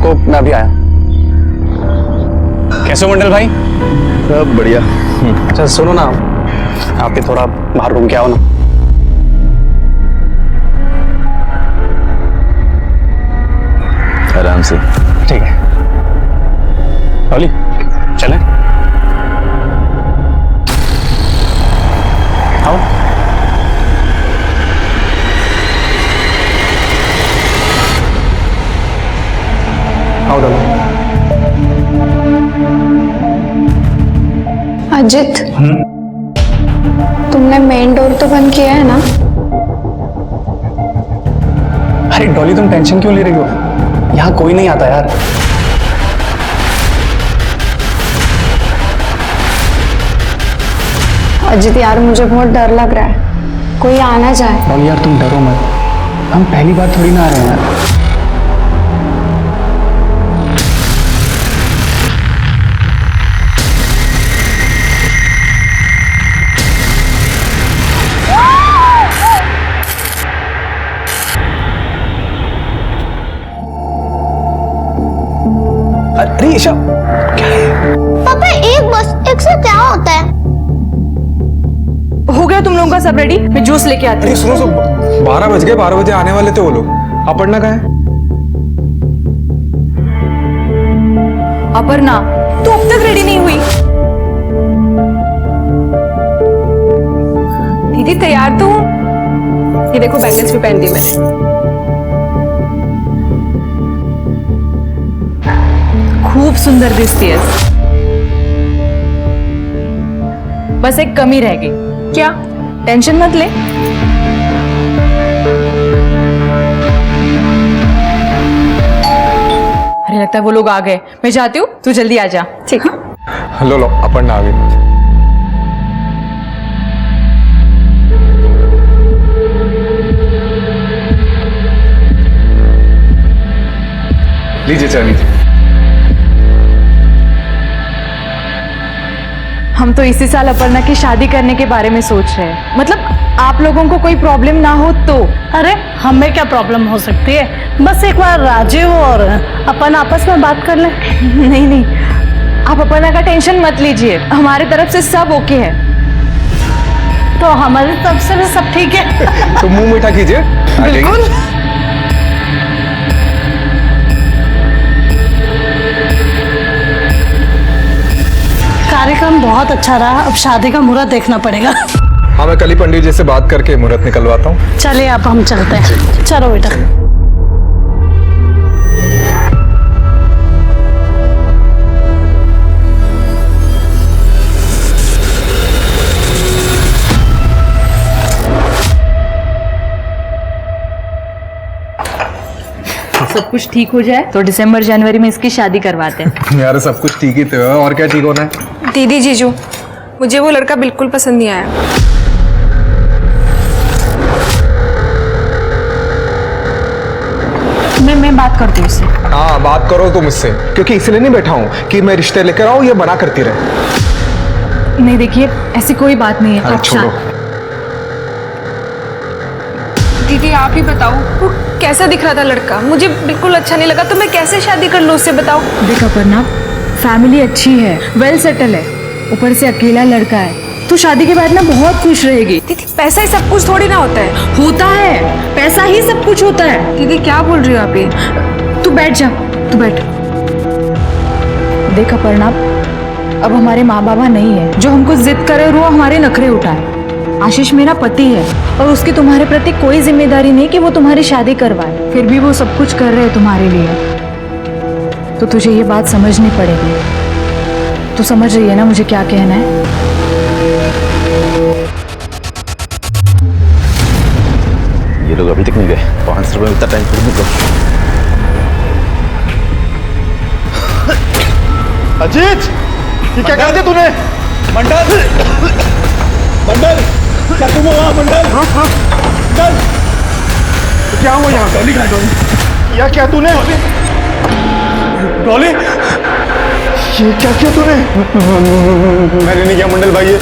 रुको, मैं अभी आया। कैसे हो मंडल भाई? सब बढ़िया। अच्छा सुनो ना, आप भी थोड़ा बाहर घूम के आओ ना। आराम से। ठीक है डॉली, चलें? आओ। आओ डॉली। अजित, तुमने मेन डोर तो बंद किया है ना? अरे डॉली, तुम टेंशन क्यों ले रही हो? यहाँ कोई नहीं आता यार। अजित यार, मुझे बहुत डर लग रहा है, कोई आना जाए। डॉली यार तुम डरो मत, हम पहली बार थोड़ी ना आ रहे हैं यार। अरे ईशा, क्या है? पापा एक से क्या होता है? हो गया तुम लोगों का सब रेडी? मैं जूस लेके आती हूँ। सुनो 12 बज गए, 12 बजे आने वाले थे वो लोग। अपर्णा कहाँ है? अपर्णा, तू अब तक रेडी नहीं हुई? दीदी तैयार तो हूँ। ये देखो बैंगल्स भी पहन दी मैंने। खूब सुंदर दिखती है। बस एक कमी रह गई। क्या? टेंशन मत ले। अरे लगता है वो लोग आ गए। मैं जाती हूँ, तू जल्दी आ जा। ठीक है। लो अपर्णा आ गई। लीजिए चाय लीजिए। हम तो इसी साल अपर्णा की शादी करने के बारे में सोच रहे हैं। मतलब आप लोगों को कोई प्रॉब्लम ना हो तो। अरे हमें क्या प्रॉब्लम हो सकती है? बस एक बार राजीव और अपन आपस में बात कर लें। नहीं, आप अपर्णा का टेंशन मत लीजिए, हमारे तरफ से सब ओके है। तो हमारी तरफ से भी सब ठीक है। तो मुंह मीठा कीजिए। बिल्कुल। कार्यक्रम बहुत अच्छा रहा, अब शादी का मुहूर्त देखना पड़ेगा। हाँ, मैं कल ही पंडित जी से बात करके मुहूर्त निकलवाता हूँ। चलिए अब हम चलते हैं। चलो बेटा। सब कुछ ठीक हो जाए तो दिसंबर जनवरी में इसकी शादी करवाते हैं। यार सब कुछ ठीक ही तो है, और क्या ठीक होना है? दीदी जीजू, मुझे वो लड़का बिल्कुल पसंद नहीं आया। मैं बात करती हूँ उससे। हाँ बात करो तुम इससे, क्योंकि इसलिए नहीं बैठा हूँ कि मैं रिश्ते लेकर आऊँ ये बना करती रहे। नहीं देखिए, ऐसी कोई बात नहीं है। अरे आप छोड़ो। दीदी आप ही बताओ, वो कैसा दिख रहा था लड़का? मुझे बिल्कुल अच्छा नहीं लगा, तो मैं कैसे शादी कर लूँ उससे, बताओ। देख अपर्णा, फैमिली अच्छी है, वेल सेटल है, ऊपर से अकेला लड़का है, तू शादी के बाद ना बहुत खुश रहेगी। दीदी पैसा ही सब कुछ थोड़ी ना होता है। होता है, पैसा ही सब कुछ होता है। दीदी क्या बोल रही हो आप ये? तू बैठ जा, तू बैठ। देख अपर्णा, अब हमारे माँ बाबा नहीं है जो हमको जिद करे और वो हमारे नखरे उठाए। आशीष मेरा पति है और उसकी तुम्हारे प्रति कोई जिम्मेदारी नहीं कि वो तुम्हारी शादी करवाए। फिर भी वो सब कुछ कर रहे हैं तुम्हारे लिए, तो तुझे ये बात समझनी पड़ेगी। तू समझ रही है ना मुझे क्या कहना है? ये लोग अभी तक नहीं गए। 5 रुपए में इतना टाइम थोड़ी निकलो। अजीत, ये क्या कर दिया तूने? मंडल, मंडल, क्या तुम हो वहाँ? मंडल, मंडल, क्या हुआ यहाँ? डॉली कहाँ है? डॉली, या क्या तूने? डॉली, ये क्या किया तूने? मैंने नहीं किया मंडल भाई, ये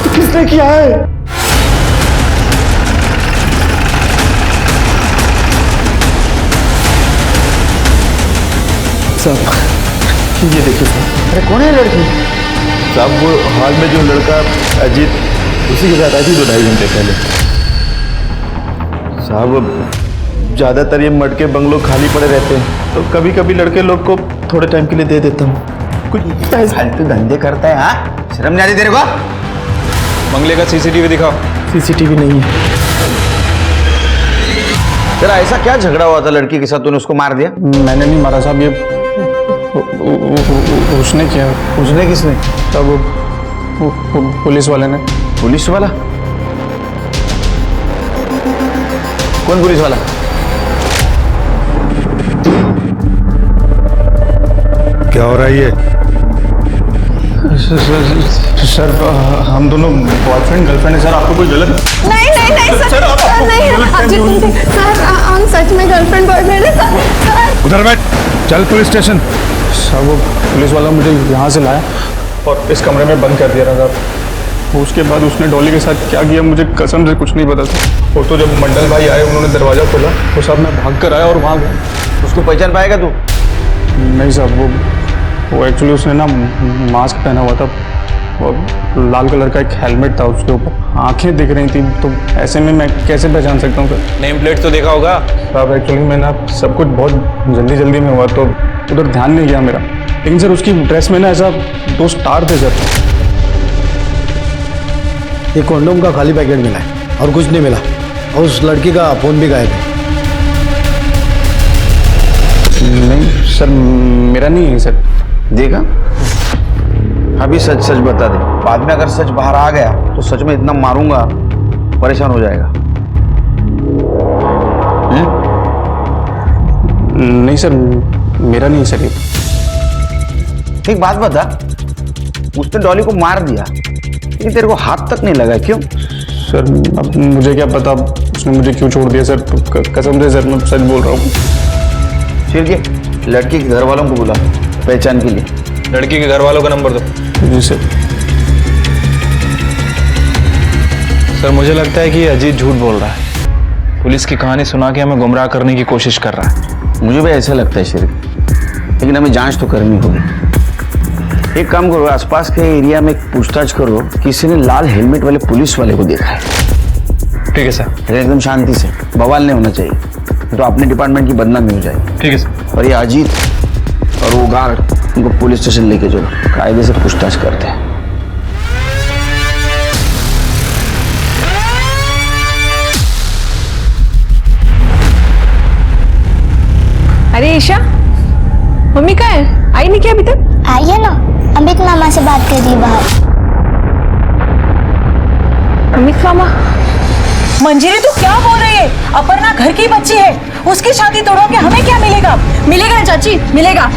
तो किसने किया है? साहब ये देखिए साहब। अरे कौन है लड़की? साहब वो हाल में जो लड़का अजीत, उसी के साथ आई थी 2-2.5 घंटे पहले। साहब ज़्यादातर ये मटके बंगलो खाली पड़े रहते हैं, तो कभी कभी लड़के लोग को थोड़े टाइम के लिए दे देता हूँ। कुछ फालतू धंधे करता है। हाँ, शर्म नहीं आती तेरे को? बंगले का सीसीटीवी दिखाओ। सीसीटीवी नहीं है। तेरा ऐसा क्या झगड़ा हुआ था लड़की के साथ, तूने उसको मार दिया? मैंने नहीं मारा साहब, ये उसने किया। उसने किसने? साहब वो पुलिस वाले ने। पुलिस वाला? कौन पुलिस वाला? क्या हो रहा है ये? सर हम दोनों बॉयफ्रेंड गर्लफ्रेंड है सर। आपको कोई गलत नहीं नहीं नहीं सर, सर, आप आपको नहीं गलत अजीत फहमी तुम सर हम सच में गर्लफ्रेंड बॉयफ्रेंड है सर। उधर बैठ, चल पुलिस स्टेशन। सर वो पुलिस वाला मुझे यहाँ से लाया और इस कमरे में बंद कर दिया था साहब। उसके बाद उसने डॉली के साथ क्या किया मुझे कसम से कुछ नहीं पता था। और तो जब मंडल भाई आए, उन्होंने दरवाज़ा खोला तो साहब मैं भाग कर आया और वहाँ गया। उसको पहचान पाएगा तू? नहीं साहब, वो एक्चुअली उसने ना मास्क पहना हुआ था और लाल कलर का एक हेलमेट था उसके ऊपर, आंखें दिख रही थी, तो ऐसे में मैं कैसे पहचान सकता हूँ सर? नेम प्लेट तो देखा होगा। साहब एक्चुअली मैं ना सब कुछ बहुत जल्दी में हुआ तो उधर ध्यान नहीं गया मेरा, लेकिन सर उसकी ड्रेस में ना ऐसा 2 स्टार थे सर। एक कॉन्डोम का खाली पैकेट मिला है और कुछ नहीं मिला, और उस लड़की का फोन भी गायब है। नहीं सर, मेरा नहीं है सर। देखा, अभी सच सच बता दे, बाद में अगर सच बाहर आ गया तो सच में इतना मारूंगा परेशान हो जाएगा। नहीं सर, मेरा नहीं सर ये। एक बात बता, उसने डॉली को मार दिया लेकिन तेरे को हाथ तक नहीं लगा, क्यों? सर अब मुझे क्या पता उसने मुझे क्यों छोड़ दिया सर, कसम से सर मैं सच बोल रहा हूँ। फिर क्या, लड़की के घर वालों को बुला पहचान के लिए। लड़की के घर वालों का नंबर दो। जी सर। सर मुझे लगता है कि ये अजीत झूठ बोल रहा है, पुलिस की कहानी सुना के हमें गुमराह करने की कोशिश कर रहा है। मुझे भी ऐसा लगता है शरीफ, लेकिन हमें जांच तो करनी होगी। एक काम करो, आसपास के एरिया में पूछताछ करो, किसी ने लाल हेलमेट वाले पुलिस वाले को देखा है। ठीक है सर। लेकिन एकदम शांति से, बवाल नहीं होना चाहिए, तो अपने डिपार्टमेंट की बदनामी हो जाएगी। ठीक है सर। और ये अजीत और वो गार्ड, उनको पुलिस स्टेशन लेके चलो, कायदे से पूछताछ करते हैं। अरे ईशा, मम्मी कहाँ है? आई नहीं क्या अभी तक? आई है ना, अमित मामा से बात कर रही बाहर। अमित मामा? मंजिरी तू क्या बोल रही है? अपर्णा घर की बच्ची है, उसकी शादी तोड़ो के हमें क्या मिलेगा? मिलेगा ना चाची, मिलेगा।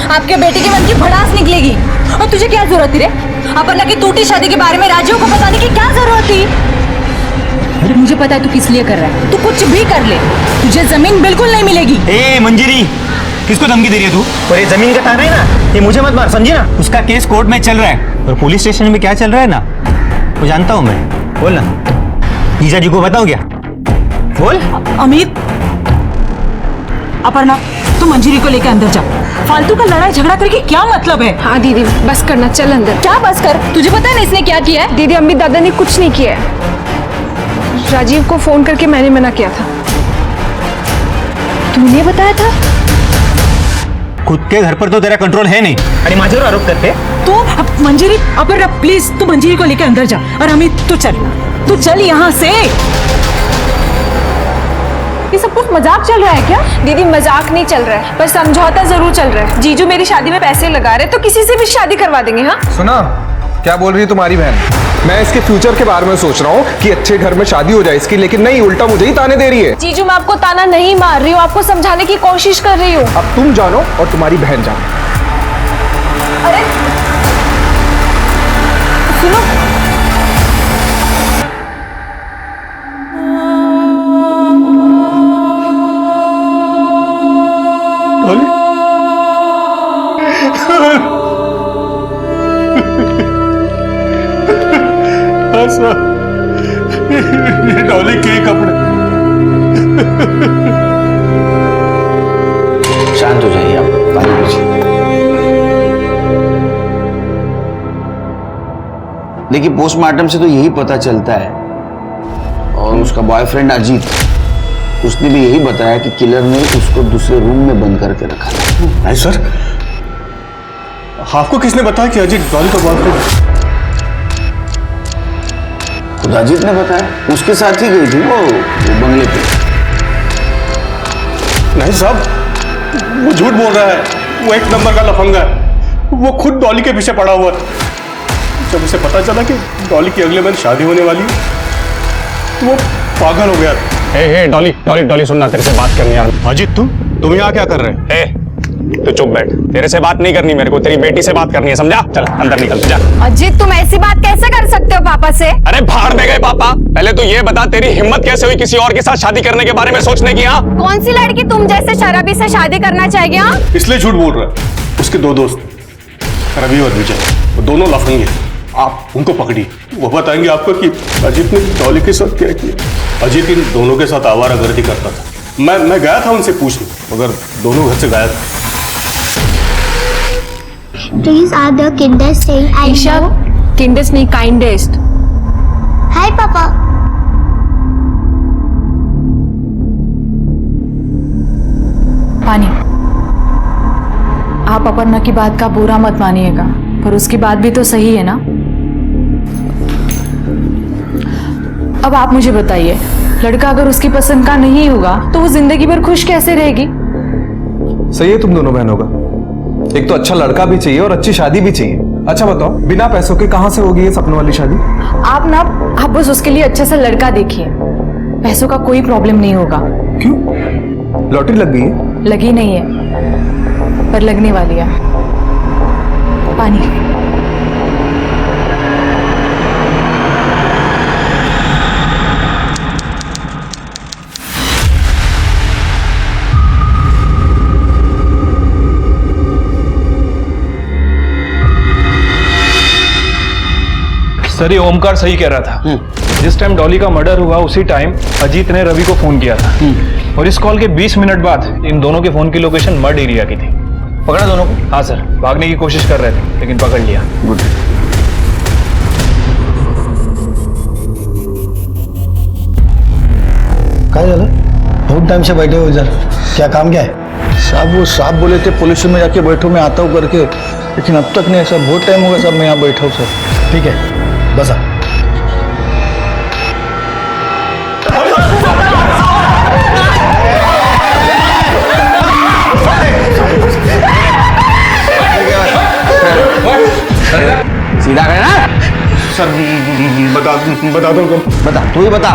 आपके बेटे के मन की भड़ास निकलेगी। और तुझे क्या जरूरत थी रे? अपर्णा की टूटी शादी के बारे में राजीव को बताने की क्या जरूरत थी? अरे मुझे पता है तू किस लिए कर रहा है, तू कुछ भी कर ले, तुझे जमीन बिल्कुल नहीं मिलेगी। ए मंजिरी, किसको धमकी दे रही है तू? और ये जमीन का ताना है ना, ये मुझे मत मार, समझी ना? उसका केस कोर्ट में चल रहा है और पुलिस स्टेशन में क्या चल रहा है ना, वो जानता हूँ मैं। बोल ना, जीजा जी को बताओ क्या? बोल। अमित, अपर्णा तू मंजिरी को लेकर अंदर जा, फालतू का लड़ाई झगड़ा करके क्या मतलब है? हाँ दीदी बस करना, चल अंदर। क्या बस कर? तुझे पता है ना इसने क्या किया है? दीदी अमित दादा ने कुछ नहीं किया है, राजीव को फोन करके मैंने मना किया था। तूने बताया था? खुद के घर पर तो तेरा कंट्रोल है नहीं, अरे माझ्यावर आरोप करते। तू मंजिरी, अपर्णा प्लीज तू मंजिरी को लेकर अंदर जा, और अमित तू चल यहाँ से। ये सब कुछ मजाक चल रहा है क्या? दीदी मजाक नहीं चल रहा है, पर समझौता जरूर चल रहा है। जीजू मेरी शादी में पैसे लगा रहे, तो किसी से भी शादी करवा देंगे। हाँ सुना क्या बोल रही है तुम्हारी बहन? मैं इसके फ्यूचर के बारे में सोच रहा हूँ कि अच्छे घर में शादी हो जाए इसकी, लेकिन नहीं, उल्टा मुझे ही ताने दे रही है। जीजू मैं आपको ताना नहीं मार रही हूँ, आपको समझाने की कोशिश कर रही हूँ। अब तुम जानो और तुम्हारी बहन जानो। अरे सुनो, ये डॉली के कपड़े। शांत हो जाइए आप, पाई मुझे। लेकिन पोस्टमार्टम से तो यही पता चलता है, और उसका बॉयफ्रेंड अजीत, उसने भी यही बताया कि किलर ने उसको दूसरे रूम में बंद करके रखा था। नहीं सर, आपको किसने बताया कि अजीत डॉली का बॉयफ्रेंड है? खुद अजीत ने बताया, उसके साथ ही गई थी वो बंगले पे। नहीं साहब, वो झूठ बोल रहा है, वो एक नंबर का लफंगा है, वो खुद डॉली के पीछे पड़ा हुआ है। जब उसे पता चला कि डॉली की अगले महीने शादी होने वाली है, तो वो पागल हो गया। हे डॉली डॉली डॉली, सुनना, तेरे से बात करनी है। अजीत तुम यहाँ क्या कर रहे हैं? तू चुप बैठ, तेरे से बात नहीं करनी मेरे को, तेरी बेटी से बात करनी है, समझा? चल अंदर निकल जा। अजीत, तुम ऐसी बात कैसे कर सकते हो पापा से? अरे भाड़ में गए पापा, पहले तो ये बता तेरी हिम्मत कैसे हुई किसी और के साथ शादी करने के बारे में सोचने की? हाँ, कौन सी लड़की तुम जैसे शराबी से शादी करना चाहेगी? हाँ, इसलिए झूठ बोल रहा है। उसके दो दोस्त रवि और विजय, वो दोनों लफंगे, आप उनको पकड़ी, वो बताएंगे आपको कि अजीत ने डॉली के साथ क्या किया। अजीत इन दोनों के साथ आवारागर्दी करता था। मैं गया था उनसे पूछने, मगर दोनों घर से गायब। These are the kindest thing I Isha, know. किंडेस्ट नहीं, काइंडेस्ट। Hi पापा। पानी, आप अपर्णा की बात का बुरा मत मानिएगा, पर उसकी बात भी तो सही है ना। अब आप मुझे बताइए, लड़का अगर उसकी पसंद का नहीं होगा तो वो जिंदगी भर खुश कैसे रहेगी? सही है तुम दोनों बहनों का। एक तो अच्छा लड़का भी चाहिए और अच्छी शादी भी चाहिए। अच्छा बताओ, बिना पैसों के कहाँ से होगी ये सपनों वाली शादी? आप बस उसके लिए अच्छा सा लड़का देखिए, पैसों का कोई प्रॉब्लम नहीं होगा। क्यों? लॉटरी लग गई है? लगी नहीं है, पर लगने वाली है। पानी। सर, ये ओमकार सही कह रहा था। जिस टाइम डॉली का मर्डर हुआ उसी टाइम अजीत ने रवि को फोन किया था, और इस कॉल के 20 मिनट बाद इन दोनों के फोन की लोकेशन मर्ड एरिया की थी। पकड़ा दोनों को? हाँ सर, भागने की कोशिश कर रहे थे लेकिन पकड़ लिया। गुड। क्या चला? बहुत टाइम से बैठे हो इधर, क्या काम क्या है? साहब, वो साहब बोले थे पुलिस में जाके बैठो, मैं आता हूँ करके, लेकिन अब तक नहीं। सर बहुत टाइम हो गया साहब, मैं यहाँ बैठा हूँ सर। ठीक है, बस आ। सीधा करना सर, बता दो। बता, तू ही बता।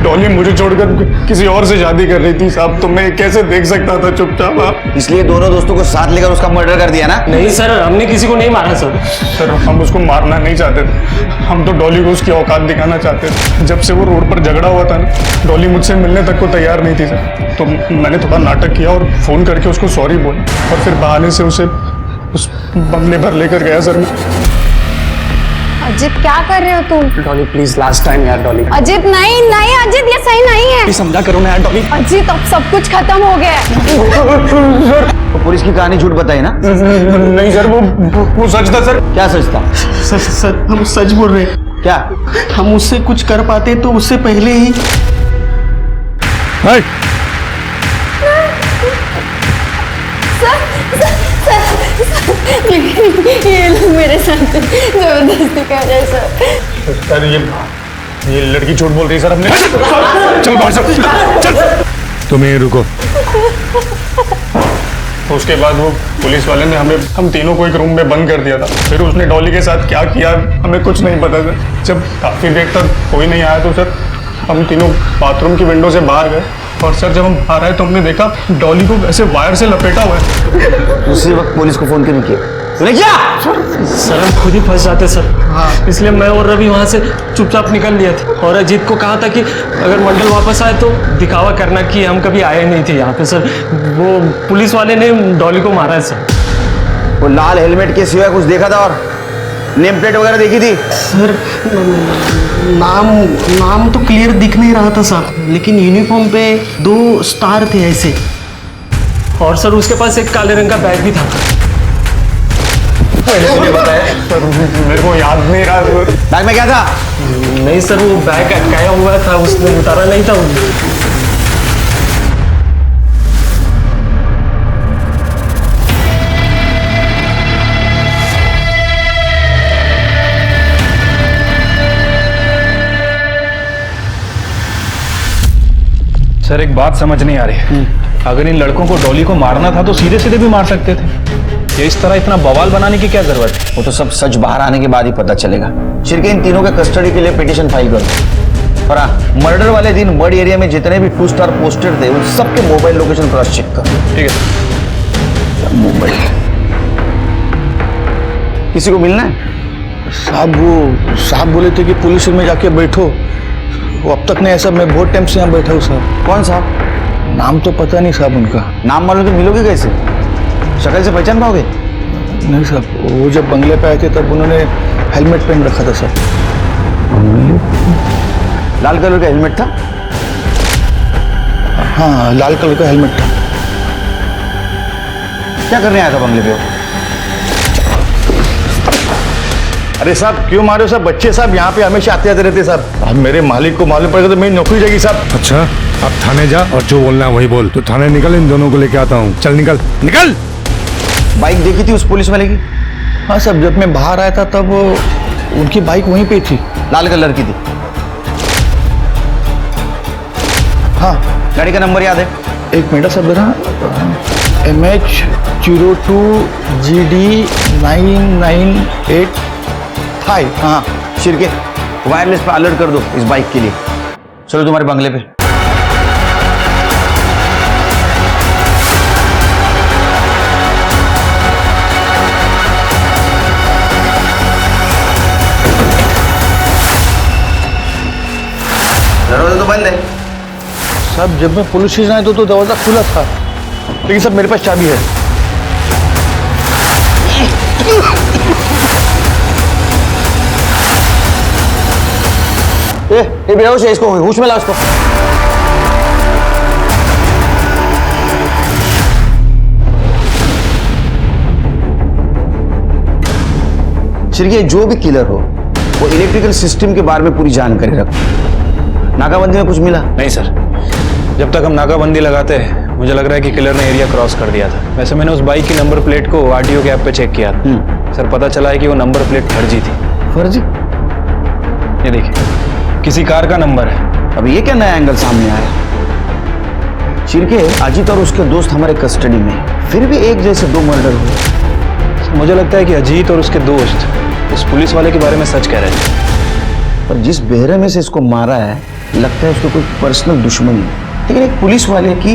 डॉली मुझे छोड़कर किसी और से शादी कर रही थी साहब, तो मैं कैसे देख सकता था चुपचाप? आप इसलिए दोनों दोस्तों को साथ लेकर उसका मर्डर कर दिया ना? नहीं सर, हमने किसी को नहीं मारा सर। सर, हम उसको मारना नहीं चाहते थे, हम तो डॉली को उसकी औकात दिखाना चाहते थे। जब से वो रोड पर झगड़ा हुआ था ना, डॉली मुझसे मिलने तक को तैयार नहीं थी सर। तो मैंने थोड़ा नाटक किया और फोन करके उसको सॉरी बोला, और फिर बहाने से उसे उस बंगले भर लेकर गया सर मैं। अजीत, क्या कर रहे हो तुम? डॉली प्लीज, लास्ट टाइम यार डॉली। अजीत, नहीं नहीं अजीत, ये सही नहीं है। समझा करो ना यार डॉली। अजीत, अब सब कुछ खत्म हो गया है। तो पुलिस की कहानी झूठ बताई ना? नहीं सर, वो सच था सर। क्या सच था? सर, हम सच बोल रहे हैं। क्या हम उससे कुछ कर पाते तो उससे पहले ही। ये लोग मेरे साथ जबरदस्ती कर रहे हैं सर। ये लड़की झूठ बोल रही है सर। हमने चल बाहर चल। तुम यहीं रुको। उसके बाद वो पुलिस वाले ने हम तीनों को एक रूम में बंद कर दिया था। फिर उसने डॉली के साथ क्या किया हमें कुछ नहीं पता सर। जब काफी देर तक कोई नहीं आया तो सर हम तीनों बाथरूम की विंडो से बाहर गए, और सर जब हम बाहर आए तो हमने देखा डॉली को ऐसे वायर से लपेटा हुआ है। उसी वक्त पुलिस को फोन क्यों किया तूने? क्या सर, हम खुद ही फंस जाते सर। हाँ, इसलिए मैं और रवि वहाँ से चुपचाप निकल लिए थे, और अजीत को कहा था कि अगर मंडल वापस आए तो दिखावा करना कि हम कभी आए नहीं थे यहाँ पे सर। वो पुलिस वाले ने डॉली को मारा है सर। वो लाल हेलमेट के सिवाय कुछ देखा था? और नेम प्लेट वगैरह देखी थी? सर, नाम तो क्लियर दिख नहीं रहा था साहब, लेकिन यूनिफॉर्म पे 2 स्टार थे ऐसे। और सर उसके पास एक काले रंग का बैग भी था। मेरे को याद नहीं रहा। बैग में क्या था? नहीं सर, वो बैग अटकाया हुआ था, उसने उतारा नहीं था। सर एक बात समझ नहीं आ रही है, अगर इन लड़कों को डॉली को मारना था तो सीधे सीधे भी मार सकते थे। ये इस तरह इतना बवाल बनाने की क्या जरूरत है? वो तो सब सच बाहर आने के बाद ही पता चलेगा। शिरके इन तीनों के कस्टडी के लिए पिटीशन फाइल करो। और हाँ, मर्डर वाले दिन मर्ड एरिया में जितने भी 2 स्टार पोस्टेड थे उन सबके मोबाइल लोकेशन क्रॉस चेक करो। ठीक है। मोबाइल किसी को मिलना है? साहब वो साहब बोले थे कि पुलिस में जाके बैठो, वो अब तक नहीं। ऐसा मैं बहुत टाइम से यहाँ बैठा हूँ साहब। कौन साहब? नाम तो पता नहीं साहब उनका। नाम मालूम तो मिलोगे कैसे? शक्ल से पहचान पाओगे? नहीं साहब, वो जब बंगले पे आए थे तब उन्होंने हेलमेट पहन रखा था साहब। लाल कलर का हेलमेट था? हाँ, लाल कलर का हेलमेट था। क्या करने आया था बंगले पे? अरे साहब क्यों मारे हो साहब? बच्चे साहब यहाँ पे हमेशा आते जाते रहते साहब। अब मेरे मालिक को मालूम पड़ेगा तो मेरी नौकरी जाएगी साहब। अच्छा, अब थाने जा और जो बोलना है वही बोल। तो थाने निकल, इन दोनों को लेके आता हूँ। चल निकल निकल। बाइक देखी थी उस पुलिस वाले की? हाँ साहब, जब मैं बाहर आया था तब उनकी बाइक वहीं पे थी। लाल कलर की थी? हाँ। गाड़ी का नंबर याद है? एक मिनट साहब जरा। MH02 GD 998। हाँ शिरके, वायरलेस पे अलर्ट कर दो इस बाइक के लिए। चलो तुम्हारे बंगले पे। दरवाजा तो बंद है साहब। जब मैं पुलिस स्टेशन आया तो दरवाजा खुला था, लेकिन सब मेरे पास चाबी है। ये बेहोश है, इसको होश में लाओ इसको। शिरके, जो भी किलर हो वो इलेक्ट्रिकल सिस्टम के बारे में पूरी जानकारी रखो। नाकाबंदी में कुछ मिला? नहीं सर, जब तक हम नाकाबंदी लगाते हैं मुझे लग रहा है कि किलर ने एरिया क्रॉस कर दिया था। वैसे मैंने उस बाइक की नंबर प्लेट को आरटीओ के ऐप पे चेक किया था। सर पता चला है कि वो नंबर प्लेट फर्जी थी। फर्जी? ये देखिए, किसी कार का नंबर है। अब ये क्या नया एंगल सामने आया? शिरके, अजीत और उसके दोस्त हमारे कस्टडी में, फिर भी एक जैसे 2 मर्डर हुए। मुझे लगता है कि अजीत और उसके दोस्त उस पुलिस वाले के बारे में सच कह रहे थे। पर जिस बेहरे में से इसको मारा है, लगता है उसको कोई पर्सनल दुश्मनी है। लेकिन एक पुलिस वाले की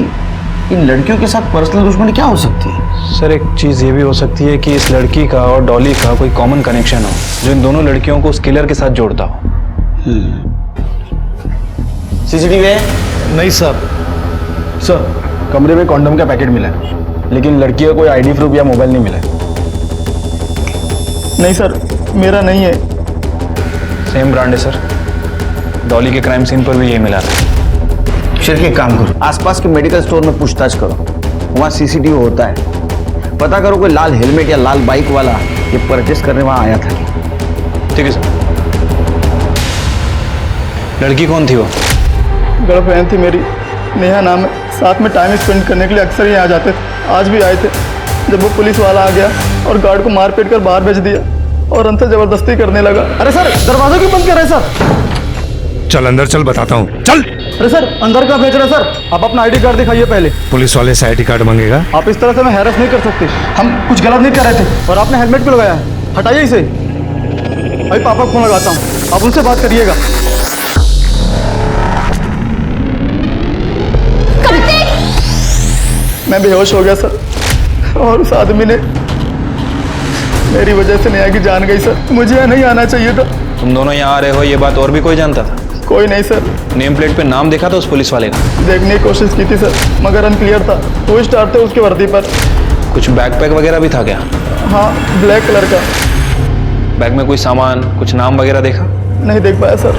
इन लड़कियों के साथ पर्सनल दुश्मनी क्या हो सकती है? सर एक चीज़ ये भी हो सकती है कि इस लड़की का और डॉली का कोई कॉमन कनेक्शन हो जो इन दोनों लड़कियों को उस किलर के साथ जोड़ता हो। सीसीटीवी है? नहीं साहब। सर कमरे में कॉन्डम का पैकेट मिला है, लेकिन लड़की का कोई आईडी प्रूफ या मोबाइल नहीं मिला है। नहीं सर, मेरा नहीं है। सेम ब्रांड है सर, डॉली के क्राइम सीन पर भी यही मिला था। शिरके, एक काम करो, आसपास के मेडिकल स्टोर में पूछताछ करो, वहाँ सीसीटीवी होता है। पता करो कोई लाल हेलमेट या लाल बाइक वाला ये परचेस करने वहाँ आया था क्या? ठीक है सर। लड़की कौन थी वो? गर्लफ्रेंड थी मेरी, नेहा नाम है। साथ में टाइम स्पेंड करने के लिए अक्सर ही आ जाते थे। आज भी आए थे। जब वो पुलिस वाला आ गया और गार्ड को मार पीट कर बाहर भेज दिया और अंतर जबरदस्ती करने लगा। अरे सर, दरवाजा क्यों बंद कर रहे हैं सर? चल अंदर चल, बताता हूँ। चल। अरे सर, अंदर का भेज रहे हैं सर? आप अपना आईडी कार्ड दिखाइए पहले। पुलिस वाले से आईडी कार्ड मांगेगा? आप इस तरह से मैं हैरेस नहीं कर सकते। हम कुछ गलत नहीं कर रहे थे और आपने हेलमेट भी लगाया है। हटाइए इसे। अभी पापा को फोन लगाता हूँ, आप उनसे बात करिएगा। मैं बेहोश हो गया सर, और उस आदमी ने मेरी वजह से नेहा की जान गई सर। मुझे यहाँ नहीं आना चाहिए था। तुम दोनों यहाँ आ रहे हो ये बात और भी कोई जानता था? कोई नहीं सर। नेम प्लेट पे नाम देखा था उस पुलिस वाले का? देखने की कोशिश की थी सर, मगर अनक्लियर था। 2 स्टार थे उसके वर्दी पर। कुछ बैकपैक वगैरह भी था क्या? हाँ, ब्लैक कलर का। बैग में कोई सामान, कुछ नाम वगैरह देखा? नहीं देख पाया सर।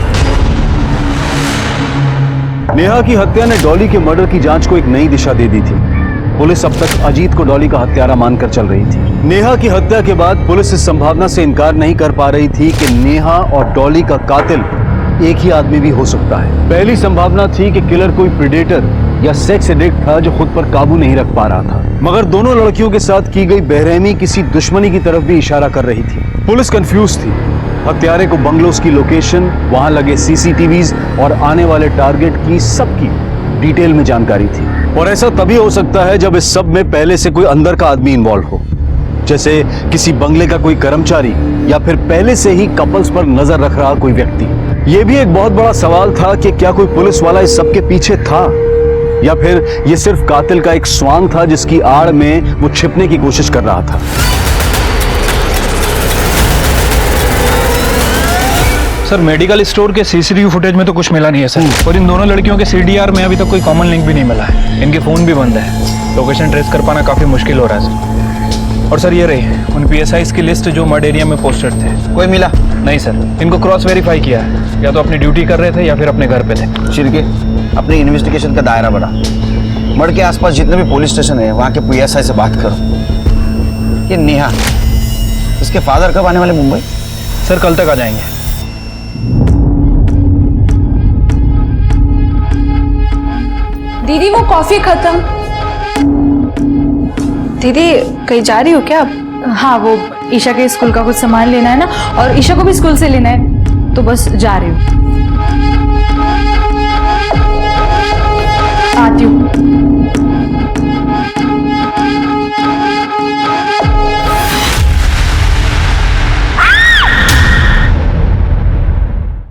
नेहा की हत्या ने डॉली के मर्डर की जांच को एक नई दिशा दे दी थी। पुलिस अब तक अजीत को डॉली का हत्यारा मानकर चल रही थी। नेहा की हत्या के बाद पुलिस इस संभावना से इनकार नहीं कर पा रही थी कि नेहा और डॉली का कातिल एक ही आदमी भी हो सकता है। पहली संभावना थी कि किलर कोई प्रेडेटर या सेक्स एडिक्ट था जो खुद पर काबू नहीं रख पा रहा था, मगर दोनों लड़कियों के साथ की गई बेरहमी किसी दुश्मनी की तरफ भी इशारा कर रही थी। पुलिस कंफ्यूज थी। हत्यारे को बंगलोज की लोकेशन, वहां लगे सीसीटीवीज और आने वाले टारगेट की सबकी डिटेल में जानकारी थी। और ऐसा तभी हो सकता है जब इस सब में पहले से कोई अंदर का आदमी इन्वॉल्व हो, जैसे किसी बंगले का कोई कर्मचारी या फिर पहले से ही कपल्स पर नजर रख रहा कोई व्यक्ति। यह भी एक बहुत बड़ा सवाल था कि क्या कोई पुलिस वाला इस सब के पीछे था या फिर यह सिर्फ कातिल का एक स्वांग था जिसकी आड़ में वो छिपने की कोशिश कर रहा था। सर मेडिकल स्टोर के सीसीटीवी फुटेज में तो कुछ मिला नहीं है सर, और इन दोनों लड़कियों के सीडीआर में अभी तक कोई कॉमन लिंक भी नहीं मिला है। इनके फोन भी बंद है, लोकेशन ट्रेस कर पाना काफी मुश्किल हो रहा है सर। और सर ये रही उन पीएसआईज की लिस्ट जो मर्ड एरिया में पोस्टेड थे। कोई मिला? नहीं सर, इनको क्रॉस वेरीफाई किया है, या तो अपनी ड्यूटी कर रहे थे या फिर अपने घर पे थे। शिरके, अपनी इन्वेस्टिगेशन का दायरा बढ़ा। मर्ड के आसपास जितने भी पुलिस स्टेशन है वहाँ के पीएसआई से बात करो। ये नेहा, इसके फादर कब आने वाले मुंबई? सर कल तक आ जाएंगे। दीदी वो कॉफी खत्म। दीदी कहीं जा रही हो क्या आप? हाँ, वो ईशा के स्कूल का कुछ सामान लेना है ना, और ईशा को भी स्कूल से लेना है, तो बस जा रही हूँ। आती हूँ।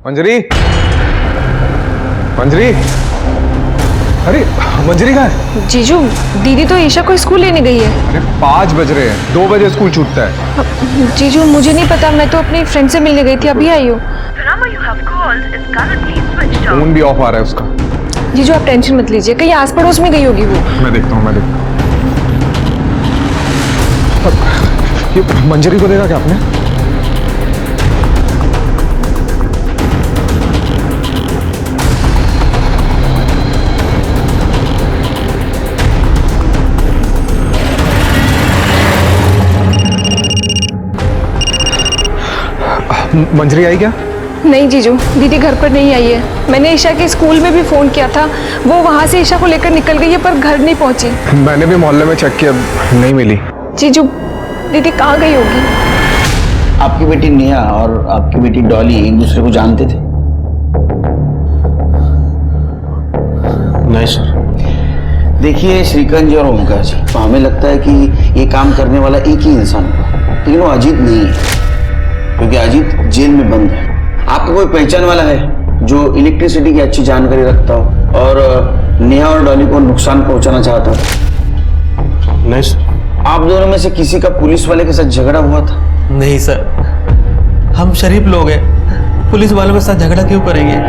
मंजरी, मंजरी, अरे मंजरी कहाँ है? जीजू दीदी तो ईशा को स्कूल लेने गई है। अरे 5 बज रहे हैं, 2 बजे स्कूल छूटता है। जीजू मुझे नहीं पता, मैं तो अपनी फ्रेंड से मिलने गई थी, अभी आई हूँ। फोन भी ऑफ आ रहा है उसका। जीजू आप टेंशन मत लीजिए, कहीं आस पड़ोस में गई होगी वो। मैं देखता हूँ, ये मंजरी को देखा क्या आपने? मंजरी आई क्या? नहीं जीजू, दीदी घर पर नहीं आई है। मैंने ईशा के स्कूल में भी फोन किया था, वो वहाँ से ईशा को लेकर निकल गई है पर घर नहीं पहुँची। मैंने भी मोहल्ले में चेक किया, नहीं मिली। जीजू दीदी कहाँ गई होगी? आपकी बेटी नेहा और आपकी बेटी डॉली एक दूसरे को जानते थे? नहीं सर। देखिए श्रीकांत जी और ओमकार जी, तो हमें लगता है कि ये काम करने वाला एक ही इंसान होगा, लेकिन वो अजीत नहीं है, क्योंकि अजीत जेल में बंद है। आपका कोई पहचान वाला है जो इलेक्ट्रिसिटी की अच्छी जानकारी रखता हो और नेहा और डॉली को नुकसान पहुंचाना चाहता हो? नहीं सर। आप दोनों में से किसी का पुलिस वाले के साथ झगड़ा हुआ था? नहीं सर, हम शरीफ लोग हैं, पुलिस वालों के साथ झगड़ा क्यों करेंगे?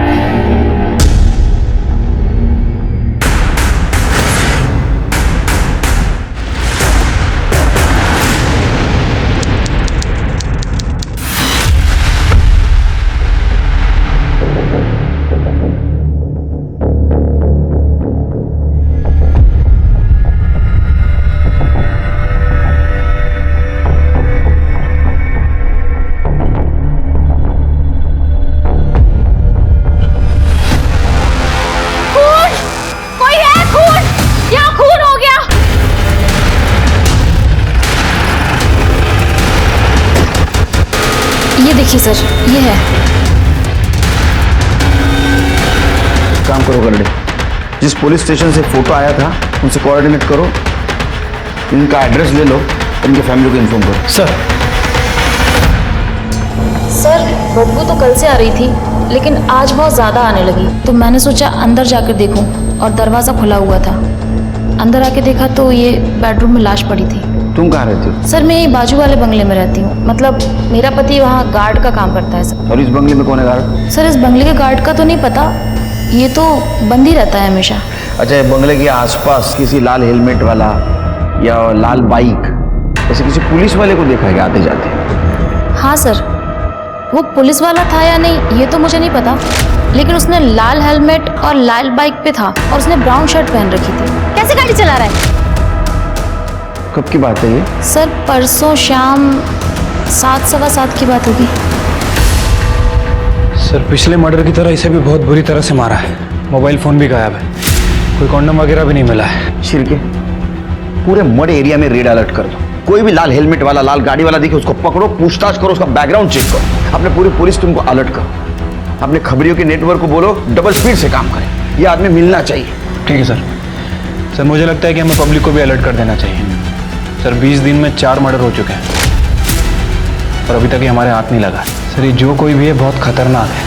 देखिए सर, ये है। काम करो गरडे, जिस पुलिस स्टेशन से फोटो आया था उनसे कोऑर्डिनेट करो, इनका एड्रेस ले लो, इनके फैमिली को इन्फॉर्म करो। सर बदबू तो कल से आ रही थी, लेकिन आज बहुत ज़्यादा आने लगी, तो मैंने सोचा अंदर जाकर देखूं, और दरवाज़ा खुला हुआ था। अंदर आके देखा तो ये बेडरूम में लाश पड़ी थी। तुम कहाँ रहती हो? सर मैं बाजू वाले बंगले में रहती हूँ, मतलब मेरा पति वहाँ गार्ड का काम करता है सर। और इस बंगले में कौन है गार्ड? सर इस बंगले के गार्ड का तो नहीं पता, ये तो बंद ही रहता है हमेशा। अच्छा, बंगले के आसपास किसी लाल हेलमेट वाला या लाल बाइक ऐसे किसी पुलिस वाले को देखा है आते जाते? हाँ सर, वो पुलिस वाला था या नहीं ये तो मुझे नहीं पता, लेकिन उसने लाल हेलमेट और लाल बाइक पे था, और उसने ब्राउन शर्ट पहन रखी थी। कैसे गाड़ी चला रहा है? कब की बात है ये? सर परसों शाम 7, सवा 7 की बात होगी। सर पिछले मर्डर की तरह इसे भी बहुत बुरी तरह से मारा है। मोबाइल फोन भी गायब है, कोई कॉन्डम वगैरह भी नहीं मिला है। शिरके, पूरे मड एरिया में रेड अलर्ट कर दो। कोई भी लाल हेलमेट वाला, लाल गाड़ी वाला दिखे उसको पकड़ो, पूछताछ करो, उसका बैकग्राउंड चेक करो। अपने पूरी पुलिस टीम को अलर्ट करो। अपने खबरियों के नेटवर्क को बोलो डबल स्पीड से काम करें। ये आदमी मिलना चाहिए। ठीक है सर। सर मुझे लगता है कि हमें पब्लिक को भी अलर्ट कर देना चाहिए। सर 20 दिन में 4 मर्डर हो चुके हैं और अभी तक ये हमारे हाथ नहीं लगा। सर ये जो कोई भी है बहुत खतरनाक है।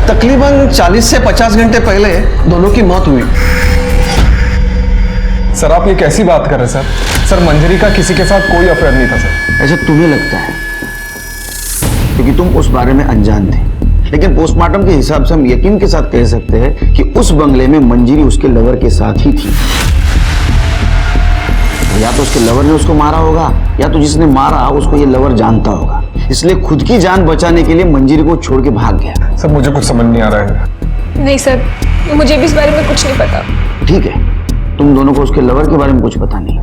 तकरीबन 40 से 50 घंटे पहले दोनों की मौत हुई। सर आप ये कैसी बात कर रहे हैं सर? सर मंजरी का किसी के साथ कोई अफेयर नहीं था सर। ऐसा तुम्हें लगता है क्योंकि तुम उस बारे में अनजान थे, लेकिन पोस्टमार्टम के हिसाब से हम यकीन के साथ कह सकते हैं कि उस बंगले में मंजरी उसके लवर के साथ ही थी। या तो उसके लवर ने उसको मारा होगा या तो जिसने मारा उसको ये लवर जानता होगा, इसलिए खुद की जान बचाने के लिए मंजरी को छोड़ के भाग गया। सर मुझे कुछ समझ नहीं आ रहा है। नहीं सर, मुझे भी इस बारे में कुछ नहीं पता। ठीक है, तुम दोनों को उसके लवर के बारे में कुछ पता नहीं।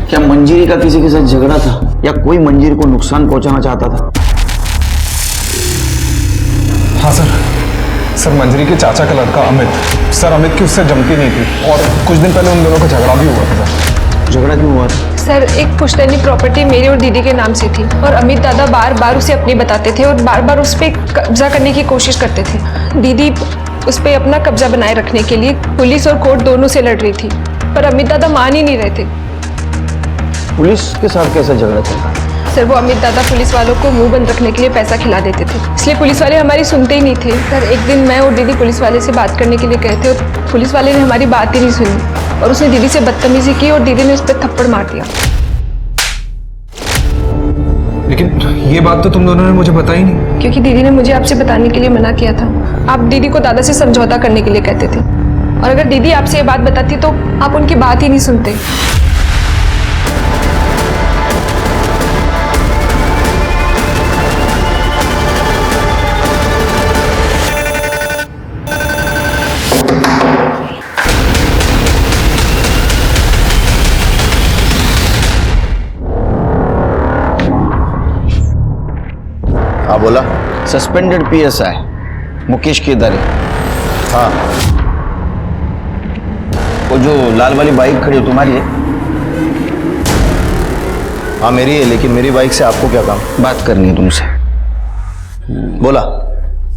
क्या मंजरी का किसी के साथ झगड़ा था या कोई मंजरी को नुकसान पहुंचाना चाहता था? हाँ सर मंजरी के चाचा का लड़का अमित, सर अमित की उससे जमती नहीं थी और कुछ दिन पहले उन दोनों का झगड़ा भी हुआ था। सर झगड़ा क्यों हुआ था? सर एक पुश्तैनी प्रॉपर्टी मेरी और दीदी के नाम से थी और अमित दादा बार बार उसे अपनी बताते थे और बार बार उस पर कब्जा करने की कोशिश करते थे। दीदी उस पर अपना कब्जा बनाए रखने के लिए पुलिस और कोर्ट दोनों से लड़ रही थी, पर अमित दादा मान ही नहीं रहे थे। पुलिस के साथ कैसा झगड़ा चल? सर वो अमित दादा पुलिस वालों को मुंह बंद रखने के लिए पैसा खिला देते थे, इसलिए पुलिस वाले हमारी सुनते ही नहीं थे। सर एक दिन मैं और दीदी पुलिस वाले से बात करने के लिए गए थे और पुलिस वाले ने हमारी बात ही नहीं सुनी और उसने दीदी से बदतमीजी की और दीदी ने उस पर थप्पड़ मार दिया। लेकिन ये बात तो तुम दोनों ने मुझे बताई नहीं। क्योंकि दीदी ने मुझे आपसे बताने के लिए मना किया था। आप दीदी को दादा से समझौता करने के लिए कहते थे और अगर दीदी आपसे ये बात बताती तो आप उनकी बात ही नहीं सुनते। हाँ बोला। सस्पेंडेड पीएसआई मुकेश केदारे। हाँ वो जो लाल वाली बाइक खड़ी हो तुम्हारी है? हाँ मेरी है, लेकिन मेरी बाइक से आपको क्या काम? बात करनी है तुमसे। बोला,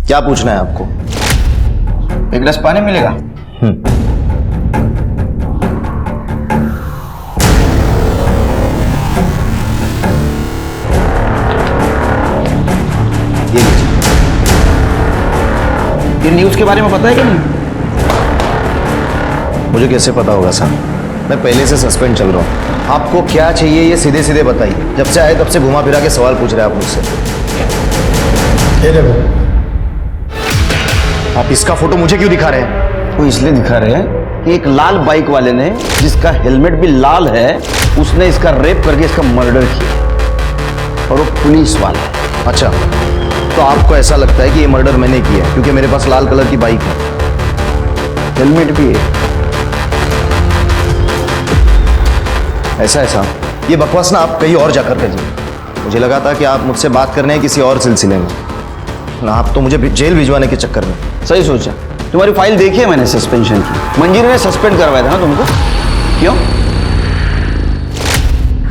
क्या पूछना है आपको? एक गिलास पानी मिलेगा? ये न्यूज़ के बारे में पता है कि नहीं? मुझे कैसे पता होगा सर, मैं पहले से सस्पेंड चल रहा हूँ। आपको क्या चाहिए ये सीधे सीधे बताइए। जब से आए तब से घुमा फिरा के सवाल पूछ रहे हैं आप मुझसे। ये देखो, आप इसका फोटो मुझे क्यों दिखा रहे हैं? वो इसलिए दिखा रहे हैं कि एक लाल बाइक वाले ने, जिसका हेलमेट भी लाल है, उसने इसका रेप करके इसका मर्डर किया और वो पुलिस वाला है। अच्छा, तो आपको ऐसा लगता है कि ये मर्डर मैंने किया है क्योंकि मेरे पास लाल कलर की बाइक है, हेलमेट भी है? ऐसा है साहब। ये बकवास ना आप कहीं और जाकर करिए। मुझे लगा था कि आप मुझसे बात करने हैं किसी और सिलसिले में, ना आप तो मुझे जेल भिजवाने के चक्कर में। सही सोचा। तुम्हारी फाइल देखी है मैंने सस्पेंशन की। मंजरी ने सस्पेंड करवाया था ना तुमको? क्यों?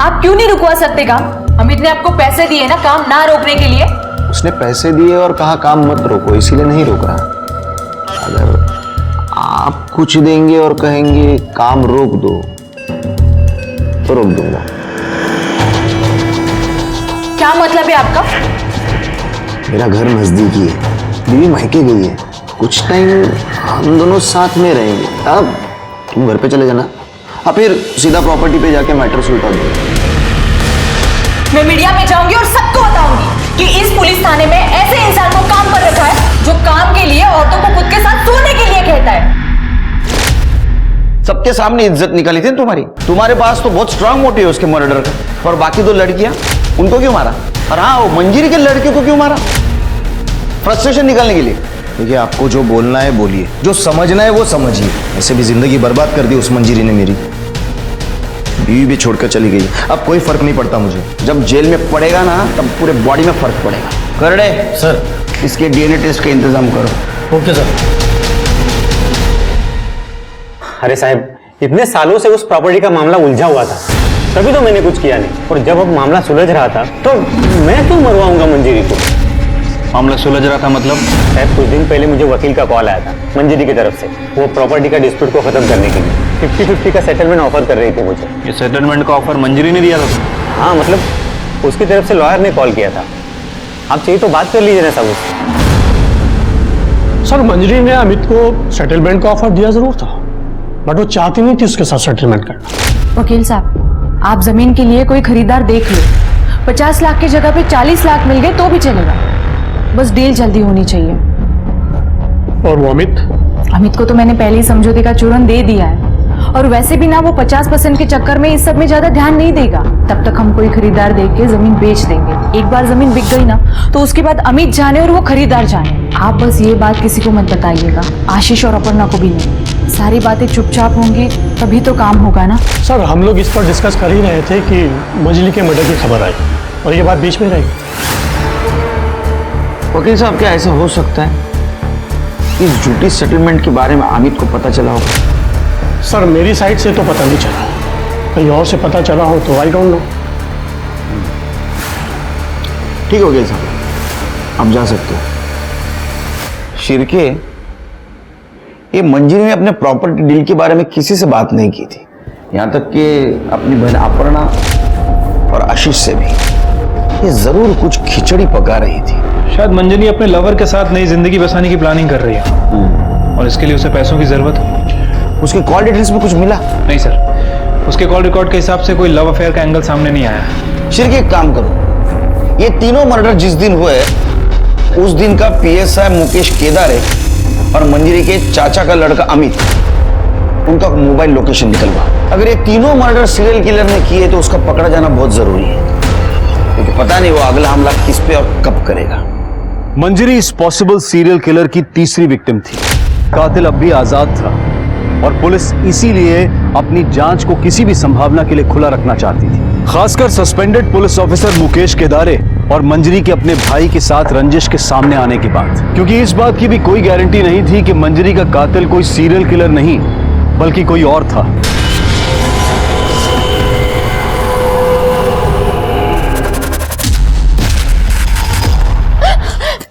आप क्यों नहीं रुकवा सकते काम? अमित ने आपको पैसे दिए ना काम ना रोकने के लिए। उसने पैसे दिए और कहा काम मत रोको, इसीलिए नहीं रोक रहा। अगर आप कुछ देंगे और कहेंगे काम रोक दो तो रोक दूंगा। क्या मतलब है आपका? मेरा घर नजदीकी है, बीवी मायके गई है, कुछ टाइम हम दोनों साथ में रहेंगे। अब तुम घर पे चले जाना, अब फिर सीधा प्रॉपर्टी पे जाके मैटर सुलझा दो। मैं मीडिया में जाऊंगी और सबको बताऊंगी कि इस पुलिस थाने में ऐसे इंसान को काम पर रखा है जो काम के लिए औरतों को खुद के साथ सोने के लिए कहता है। सबके सामने इज्जत निकाली थी तुम्हारी। तुम्हारे पास तो बहुत स्ट्रांग मोटिव है उसके मर्डर का, और बाकी दो लड़कियां, उनको क्यों मारा? और हाँ, वो मंजरी के लड़के को क्यों मारा? फ्रस्ट्रेशन निकालने के लिए। देखिए, आपको जो बोलना है बोलिए, जो समझना है वो समझिए। ऐसे भी जिंदगी बर्बाद कर दी उस मंजीरी ने मेरी। बीवी भी छोड़कर चली गई। अब कोई फर्क नहीं पड़ता मुझे। जब जेल में पड़ेगा ना तब पूरे बॉडी में फर्क पड़ेगा। करड़े सर, इसके डीएनए टेस्ट का इंतजाम करो। Okay sir. अरे साहब, इतने सालों से उस प्रॉपर्टी का मामला उलझा हुआ था, तभी तो मैंने कुछ किया नहीं। और जब अब मामला सुलझ रहा था तो मैं क्यों मरवाऊंगा मंजीरी को? मामला सुलझ रहा था मतलब? साहब, कुछ दिन पहले मुझे वकील का कॉल आया था मंजीरी की तरफ से, वो प्रॉपर्टी का डिस्प्यूट को खत्म करने के लिए 50-50 का सेटलमेंट ऑफर कर रही थी मुझे। ये सेटलमेंट का ऑफर मंजीरी ने दिया था? हाँ, मतलब उसकी तरफ से लॉयर ने कॉल किया था। आप चाहिए तो बात कर लीजिए ना सब उससे। सर, मंजरी ने अमित को सेटलमेंट का ऑफर दिया जरूर था, बट वो चाहती नहीं थी उसके साथ सेटलमेंट करना। वकील साहब, आप जमीन के लिए कोई खरीदार देख लो। 50 लाख की जगह पे 40 लाख मिल गए तो भी चलेगा, बस डील जल्दी होनी चाहिए। और वो अमित को तो मैंने पहले ही समझौते का चूरन दे दिया है, और वैसे भी ना वो 50% के चक्कर में इस सब में ज्यादा ध्यान नहीं देगा। तब तक हम कोई खरीदार देख के जमीन बेच देंगे। एक बार जमीन बिक गई ना तो उसके बाद अमित जाने और वो खरीदार जाने। आप बस ये बात किसी को मत बताइएगा, आशीष और अपर्णा को भी नहीं। सारी बातें चुपचाप होंगी तभी तो काम होगा ना। सर, हम लोग इस पर डिस्कस कर ही रहे थे कि मंजली के मर्डर की खबर आई और ये बात बीच में रही। वकील साहब, क्या ऐसा हो सकता है इस झूठी सेटलमेंट के बारे में अमित को पता चला होगा? सर, मेरी साइड से तो पता नहीं चला, कहीं और से पता चला हो तो आई डोंट नो। ठीक है वकील साहब, आप जा सकते हो। शिरके, ये मंजीरी ने अपने प्रॉपर्टी डील के बारे में किसी से बात नहीं की थी, यहां तक कि अपनी बहन अपर्णा और आशीष से भी। ये जरूर कुछ खिचड़ी पका रही थी। शायद मंजरी अपने लवर के साथ नई जिंदगी बसाने की प्लानिंग कर रही है और इसके लिए उसे पैसों की जरूरत है। उसके कॉल डिटेल्स में कुछ मिला? नहीं सर, उसके कॉल रिकॉर्ड के हिसाब से कोई लव अफेयर का एंगल सामने नहीं आया। शिरके, एक काम करो, ये तीनों मर्डर जिस दिन हुए उस दिन का पीएसआई मुकेश केदारे और मंजरी के चाचा का लड़का अमित, उनका मोबाइल लोकेशन निकलवा। अगर ये तीनों मर्डर सीरियल किलर ने किए तो उसका पकड़ा जाना बहुत जरूरी है, क्योंकि पता नहीं वो अगला हमला किस पे और कब करेगा। मंजरी इस पॉसिबल सीरियल किलर की तीसरी विक्टिम थी। कातिल अब भी आजाद था और पुलिस इसीलिए अपनी जांच को किसी भी संभावना के लिए खुला रखना चाहती थी, खासकर सस्पेंडेड पुलिस ऑफिसर मुकेश केदारे और मंजरी के अपने भाई के साथ रंजिश के सामने आने के बाद, क्योंकि इस बात की भी कोई गारंटी नहीं थी कि मंजरी का कातिल कोई सीरियल किलर नहीं बल्कि कोई और था।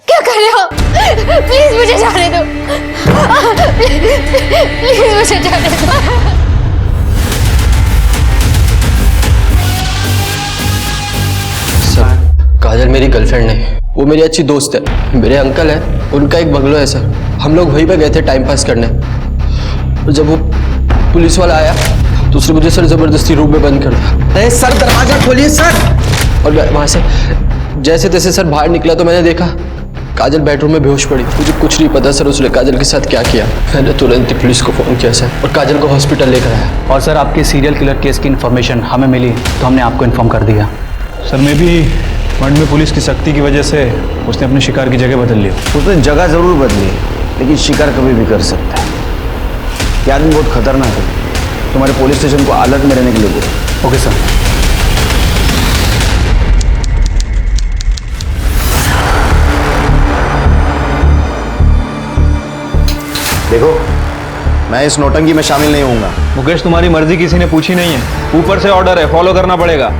क्या कर रहे हो? प्लीज मुझे जाने दो। प्लीज मुझे जाने दो। सर, काजल मेरी गर्लफ्रेंड नहीं, वो मेरी अच्छी दोस्त है। मेरे अंकल है, उनका एक बंगलो है सर। हम लोग वहीं पे गए थे टाइम पास करने, और जब वो पुलिस वाला आया तो उसने मुझे सर जबरदस्ती रूम में बंद कर दिया। अरे सर, दरवाजा खोलिए सर। और मैं वहां से जैसे तैसे सर बाहर निकला तो मैंने देखा काजल बेडरूम में बेहोश पड़ी। मुझे कुछ नहीं पता सर उसने काजल के साथ क्या किया। मैंने तुरंत ही पुलिस को फोन किया सर, और काजल को हॉस्पिटल लेकर आया। और सर, आपके सीरियल किलर केस की इन्फॉर्मेशन हमें मिली तो हमने आपको इन्फॉर्म कर दिया। सर, मैं भी मंड में पुलिस की सख्ती की वजह से उसने अपने शिकार की जगह बदल ली। उसने जगह जरूर बदली, लेकिन शिकार कभी भी कर सकता है। ये आदमी बहुत खतरनाक है, तुम्हारे पुलिस स्टेशन को अलर्ट में रहने के लिए बोलो। Okay sir. देखो, मैं इस नौटंकी में शामिल नहीं होऊंगा। मुकेश, तुम्हारी मर्जी किसी ने पूछी नहीं है, ऊपर से ऑर्डर है, फॉलो करना पड़ेगा।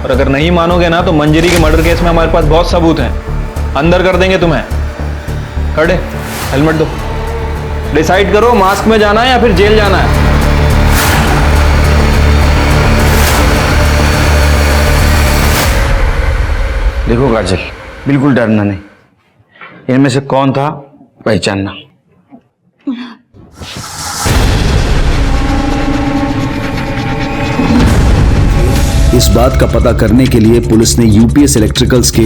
और अगर नहीं मानोगे ना तो मंजरी के मर्डर केस में हमारे पास बहुत सबूत हैं, अंदर कर देंगे तुम्हें। खड़े, हेलमेट दो। डिसाइड करो, मास्क में जाना है या फिर जेल जाना है। देखो काजल, बिल्कुल डरना नहीं, इनमें से कौन था पहचानना। इस बात का पता करने के लिए पुलिस ने यूपीएस इलेक्ट्रिकल्स के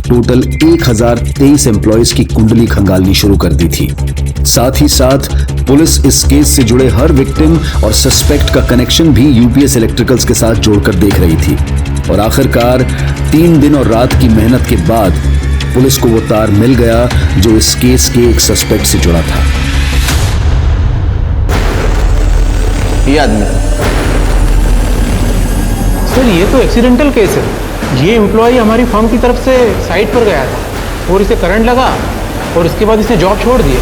टोटल 1023 एम्प्लॉयज की कुंडली खंगालनी शुरू कर दी थी। साथ ही साथ पुलिस इस केस से जुड़े हर विक्टिम और सस्पेक्ट का कनेक्शन भी यूपीएस इलेक्ट्रिकल्स के साथ जोड़कर देख रही थी। और आखिरकार 3 दिन और रात की मेहनत के बाद पुलिस को वो तार मिल गया जो इस केस के एक सस्पेक्ट से जुड़ा था। ये आदमी सर ये तो एक्सीडेंटल केस है। ये एम्प्लॉय हमारी फर्म की तरफ से साइट पर गया था और इसे करंट लगा और इसके बाद इसने जॉब छोड़ दी।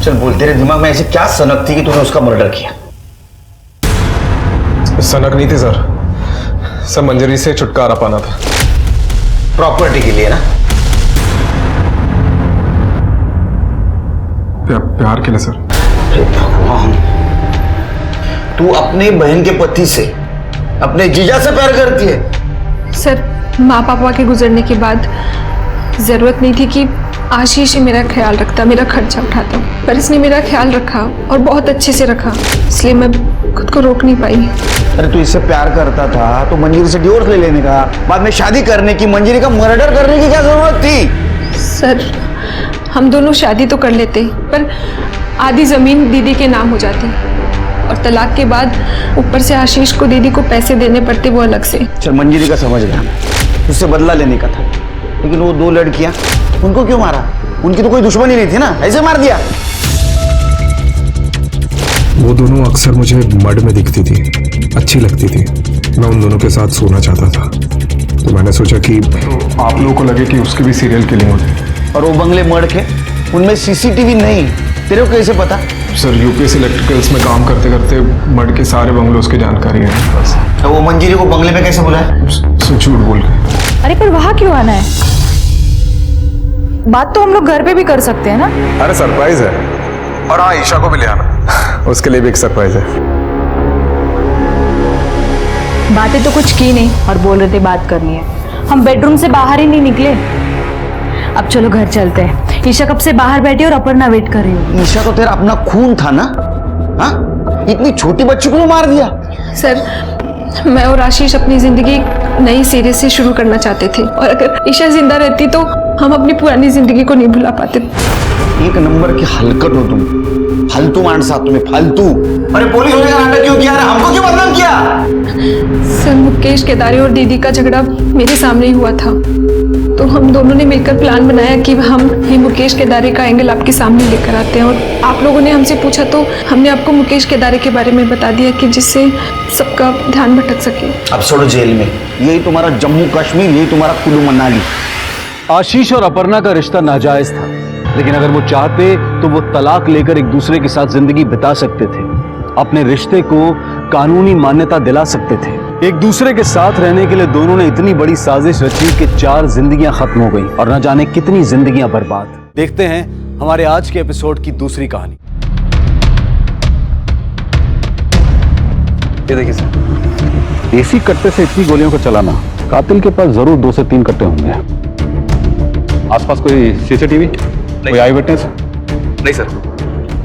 चल बोल, तेरे दिमाग में ऐसी क्या सनक थी कि तूने उसका मर्डर किया? सनक नहीं थी सर, सब मंजरी से छुटकारा पाना था। प्रॉपर्टी के लिए ना? प्यार के लिए सर। अरे भगवान, तू अपने बहन के पति से, अपने जीजा से प्यार करती है? सर, माँ पापा के गुजरने के बाद जरूरत नहीं थी कि आशीष ही मेरा ख्याल रखता, मेरा खर्चा उठाता, पर इसने मेरा ख्याल रखा और बहुत अच्छे से रखा, इसलिए मैं खुद को रोक नहीं पाई। अरे तू इससे प्यार करता था तो मंजरी से डिवोर्स ले लेने का, बाद में शादी करने की, मंजरी का मर्डर करने की क्या जरूरत थी? सर, हम दोनों शादी तो कर लेते, पर आधी जमीन दीदी के नाम हो जाती और तलाक के बाद ऊपर से आशीष को दीदी को पैसे देने पड़ते, वो अलग से। चल मंजरी का समझ गया, उससे बदला लेने का था, लेकिन वो दो लड़कियां, उनको क्यों मारा? उनकी तो कोई दुश्मनी नहीं थी ना, ऐसे मार दिया? वो दोनों अक्सर मुझे मड में दिखती थी, अच्छी लगती थी, मैं उन दोनों के साथ सोना चाहता था, तो मैंने सोचा कि आप लोगों को लगे कि उसकी भी सीरियल किलिंग होती। और वो बंगले मड के, उनमें सीसीटीवी नहीं, तेरे को कैसे पता? सर, यूपीएस इलेक्ट्रिकल्स में काम करते करते मड के सारे बंगलों की जानकारी है बस। तो वो मंजरी को बंगले में कैसे बुलाया? झूठ बोल के। अरे पर वहां क्यों आना है? बात तो हम लोग घर पे भी कर सकते हैं ना। अरे सरप्राइज है, और हाँ, ईशा को भी ले आना, उसके लिए भी एक सरप्राइज है। बातें तो कुछ की नहीं और बोल रहे थे बात करनी है। हम बेडरूम से बाहर ही नहीं निकले। अब चलो घर चलते हैं। ईशा कब से बाहर बैठी और अपर्णा वेट कर रही हो। ईशा तो तेरा अपना खून था ना? हाँ, इतनी छोटी बच्ची को मार दिया? सर, मैं और आशीष अपनी जिंदगी नई सिरे से शुरू करना चाहते थे, और अगर ईशा जिंदा रहती तो हम अपनी पुरानी जिंदगी को नहीं भुला पाते। एक नंबर की हलकट हो तुम, फालतू मानसा तुम्हें, फालतू। अरे पुलिस होने का नाटक क्यों किया? हमको क्यों बदनाम किया? सर, मुकेश केदारे और दीदी का झगड़ा मेरे सामने ही हुआ था, तो हम दोनों ने मिलकर प्लान बनाया कि हम ही मुकेश केदारे का एंगल आपके सामने लेकर आते हैं, और आप लोगों ने हमसे पूछा तो हमने आपको मुकेश केदारे के बारे में बता दिया कि जिससे सबका ध्यान भटक सके। अब छोड़ो जेल में, यही तुम्हारा जम्मू कश्मीर, यही तुम्हारा कुल्लू मनाली। आशीष और अपर्णा का रिश्ता नाजायज था, लेकिन अगर वो चाहते तो वो तलाक लेकर एक दूसरे के साथ जिंदगी बिता सकते थे, अपने रिश्ते को कानूनी मान्यता दिला सकते थे। एक दूसरे के साथ रहने के लिए दोनों ने इतनी बड़ी साजिश रची कि 4 जिंदगियां खत्म हो गई और न जाने कितनी जिंदगियां बर्बाद। देखते हैं हमारे आज के एपिसोड की दूसरी कहानी। ये देखिए सर, देसी कट्टे से इतनी गोलियों को चलाना, कातिल के पास जरूर 2 से 3 कट्टे होंगे। आसपास कोई सीसीटीवी, कोई आई विटनेस? नहीं सर,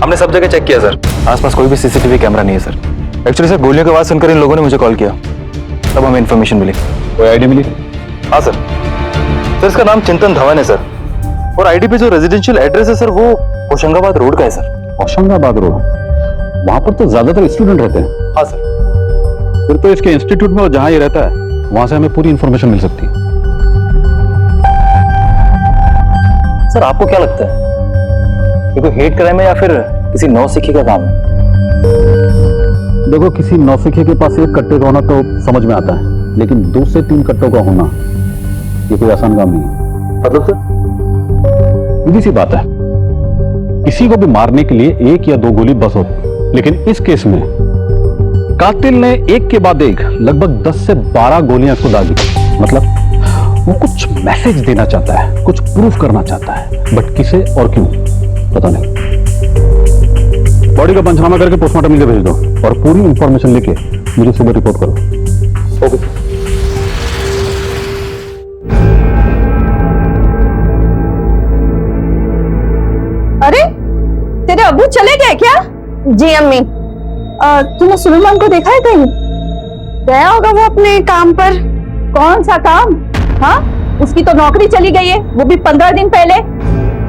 हमने सब जगह चेक किया सर, आसपास कोई भी सीसीटीवी कैमरा नहीं है सर। एक्चुअली सर, गोलियों की आवाज सुनकर इन लोगों ने मुझे कॉल किया, तब हमें इन्फॉर्मेशन मिली। कोई आईडी मिली? हाँ सर, इसका नाम चिंतन धवन है सर, और आईडी पे जो रेजिडेंशियल एड्रेस है सर वो होशंगाबाद रोड का है सर। होशंगाबाद रोड, वहां पर तो ज्यादातर स्टूडेंट रहते हैं। हाँ सर। फिर तो इसके इंस्टीट्यूट में जहां ये रहता है वहां से हमें पूरी इंफॉर्मेशन मिल सकती है। सर, आपको क्या लगता है, ये कोई हेट क्राइम है या फिर किसी नौसिखी का काम है? देखो, किसी नौसिखी के पास एक कट्टे का होना तो समझ में आता है, लेकिन 2 से 3 कट्टों का होना ये कोई आसान काम नहीं है। मतलब सर? सीधी सी बात है, किसी को भी मारने के लिए 1 या 2 गोली बस होती, लेकिन इस केस में कातिल ने एक के बाद एक लगभग 10 से 12 गोलियां खुद दागी। मतलब वो कुछ मैसेज देना चाहता है, कुछ प्रूफ करना चाहता है, बट किसे और क्यों पता नहीं। बॉडी का पंचनामा करके पोस्टमार्टम के लिए भेज दो और पूरी इंफॉर्मेशन लेके मुझे सुबह रिपोर्ट करो। ओके। है क्या? जी अम्मी। तूने सुलेमान को देखा है कहीं? गया होगा वो अपने काम पर। कौन सा काम? हाँ, उसकी तो नौकरी चली गई है, वो भी 15 दिन पहले।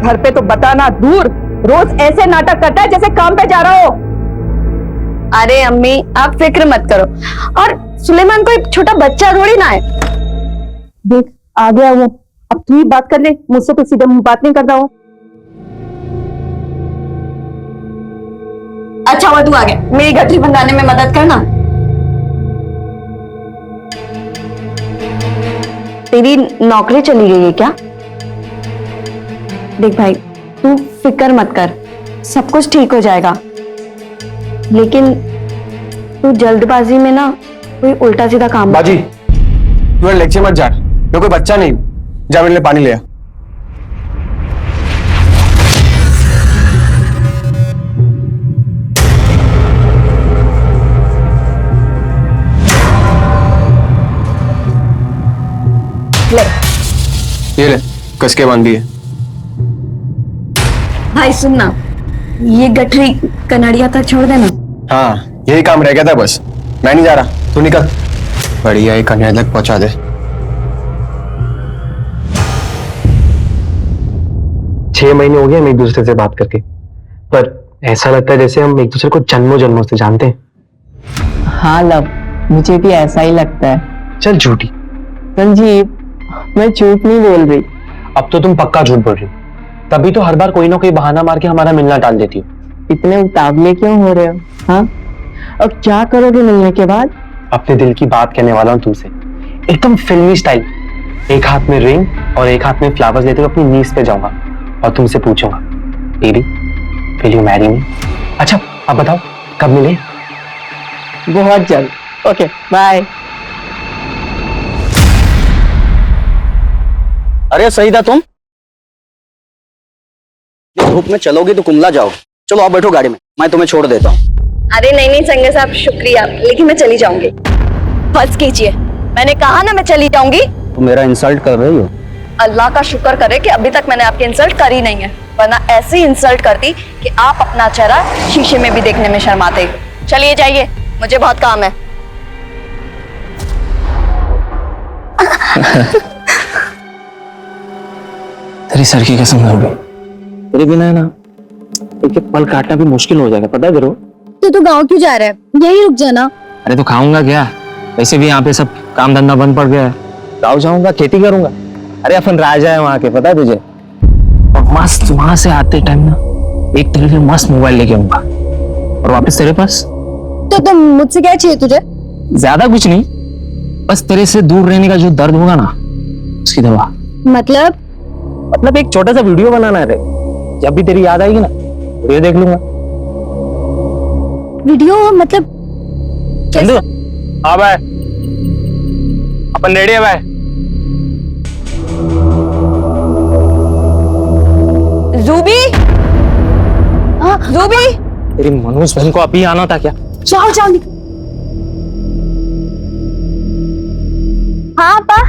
घर पे तो बताना दूर, रोज ऐसे नाटक करता है जैसे काम पे जा रहा हो। अरे अम्मी आप फिक्र मत करो, और सुलेमान कोई छोटा बच्चा थोड़ी ना है। देख आ गया वो, अब तू ही बात कर ले, मुझसे तो सीधे मुंह बात नहीं करता हो। अच्छा हुआ तू आ गया, मेरी गठरी बंधाने में मदद करना। तेरी नौकरी चली गई है क्या? देख भाई तू फिक्र मत कर, सब कुछ ठीक हो जाएगा, लेकिन तू जल्दबाजी में ना कोई उल्टा सीधा काम। बाजी तू लेक्चर मत जा, मैं कोई बच्चा नहीं, जा मेरे लिए पानी ले आ। ये ले, कस के बांध दिए। भाई सुनना, ये गठरी कनाड़िया तक छोड़ देना। हाँ यही काम रह गया था बस, मैं नहीं जा रहा, तू निकल। बढ़िया ही कन्या तक पहुंचा दे। 6 महीने हो गए हम एक दूसरे से बात करके, पर ऐसा लगता है जैसे हम एक दूसरे को जन्मों जन्मों से जानते हैं। हाँ लव, मुझे भी ऐसा ही लगता है। चल झूठी। संजीव मैं झूठ नहीं बोल रही। अब तो तुम पक्का झूठ बोल रही हो, तभी तो हर बार कोई ना कोई बहाना मार के हमारा मिलना टाल देती हो। इतने उतावले क्यों हो रहे हो? हाँ, अब क्या करोगे मिलने के बाद? अपने दिल की बात कहने वाला हूँ तुमसे, एकदम फिल्मी स्टाइल। एक हाथ में रिंग और एक हाथ में फ्लावर्स लेते हुए अपनी नीज पे जाऊंगा और तुमसे पूछूंगा, baby will you marry me? अच्छा अब बताओ कब मिले? बहुत जल्द। Okay bye. अरे सही था तुम, धूप में चलोगी तो कुमला जाओगे। चलो आप बैठो गाड़ी में, मैं तुम्हें छोड़ देता हूँ। अरे नहीं नहीं संगे साहब शुक्रिया, लेकिन मैं चली जाऊंगी। बस कीजिए, मैंने कहा ना मैं चली जाऊंगी। तुम मेरा इंसल्ट कर रही हो? अल्लाह का शुक्र करे कि अभी तक मैंने आपकी इंसल्ट करी नहीं है, वरना ऐसी इंसल्ट करती कि आप अपना चेहरा शीशे में भी देखने में शर्माते। चलिए जाइए, मुझे बहुत काम है। तेरी सर की कसम होगी, तेरे बिना है ना एक पल काटना भी मुश्किल हो जाएगा, पता है तेरे को? तू गाँव क्यों जा रहा है? यही रुक जाना। अरे तो खाऊंगा क्या, वैसे भी यहाँ पे सब काम धंधा बंद पड़ गया है। गाँव जाऊंगा, खेती करूंगा। अरे अपन राजा है वहाँ के, पता है तुझे? और मस्त वहां से आते टाइम ना एक तेरे लिए मस्त मोबाइल लेके आऊंगा और वापस तेरे पास। तो तुम मुझसे क्या चाहिए तुझे? ज्यादा कुछ नहीं, बस तेरे से दूर रहने का जो दर्द होगा ना उसकी दवा। मतलब एक छोटा सा वीडियो बनाना है रे, जब भी तेरी याद आएगी ना ये देख लूंगा। वीडियो मतलब चंदू हाँ भाई, अपन रेडी है भाई। ज़ूबी, हाँ ज़ूबी। तेरी मनोज बहन को अभी आना था क्या? जाओ जाओ। हाँ पा,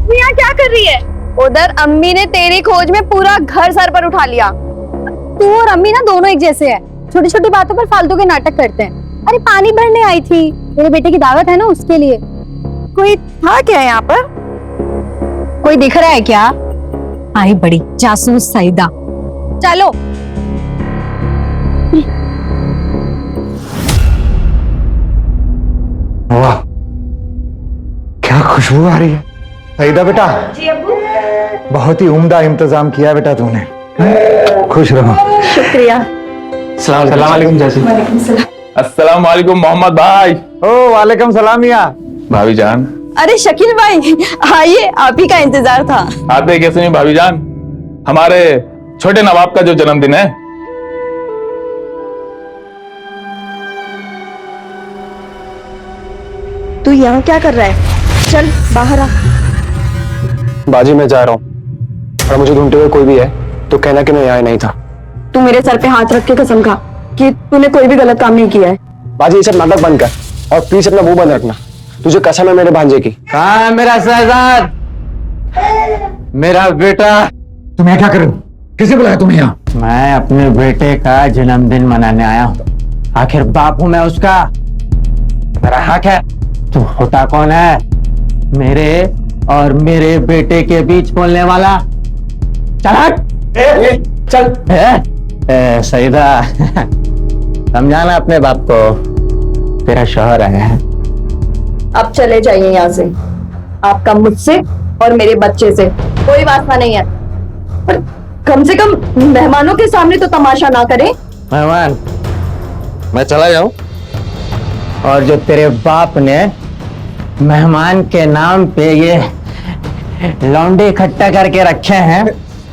तू यहाँ क्या कर रही है? उधर अम्मी ने तेरी खोज में पूरा घर सर पर उठा लिया। तू और अम्मी ना दोनों एक जैसे हैं, छोटी छोटी बातों पर फालतू के नाटक करते हैं। अरे पानी भरने आई थी, मेरे बेटे की दावत है ना उसके लिए। कोई था क्या यहाँ पर? कोई दिख रहा है क्या? आई बड़ी जासूस सईदा। चलो। वाह क्या खुशबू आ रही है। सईदा बेटा, जी अब्बू। बहुत ही उम्दा इंतजाम किया बेटा तूने, खुश रहो। शुक्रिया। सलाम वालेकुम चाची। वालेकुम सलाम। अस्सलाम वालेकुम मोहम्मद भाई। ओ वालेकुम सलाम मियां। भाभी जान। अरे शकील भाई आइए, आप ही का इंतजार था। आते कैसे नहीं भाभी जान, हमारे छोटे नवाब का जो जन्मदिन है। तू यहाँ क्या कर रहा है? चल बाहर आ। बाजी मैं जा रहा हूँ और मुझे ढूंढते हुए कोई भी है तो कहना कि मैं यहाँ नहीं था। तू मेरे सर पे हाथ रख के कसम खा कि तूने कोई भी गलत काम नहीं किया है। बाजी ये सब नाटक बंद कर और प्लीज अपना मुंह बंद रखना, तुझे कसम है मेरे भांजे की। कहाँ है मेरा शहजाद, मेरा बेटा? तुम यहाँ क्या कर रहे हो? किसे बुलाया तुम्हें यहाँ? मैं अपने बेटे का जन्मदिन मनाने आया हूँ। आखिर बाप हूं मैं उसका, मेरा हक है। तू होता कौन है मेरे और मेरे बेटे के बीच बोलने वाला? चल हट। चल सईदा, समझाना अपने बाप को, तेरा शौहर आया है। आप चले जाइए यहाँ से। आपका मुझसे और मेरे बच्चे से कोई वास्ता नहीं है। पर कम से कम मेहमानों के सामने तो तमाशा ना करें। मेहमान, मैं चला जाऊं? और जो तेरे बाप ने मेहमान के नाम पे ये लौंडे इकट्ठा करके रखे हैं,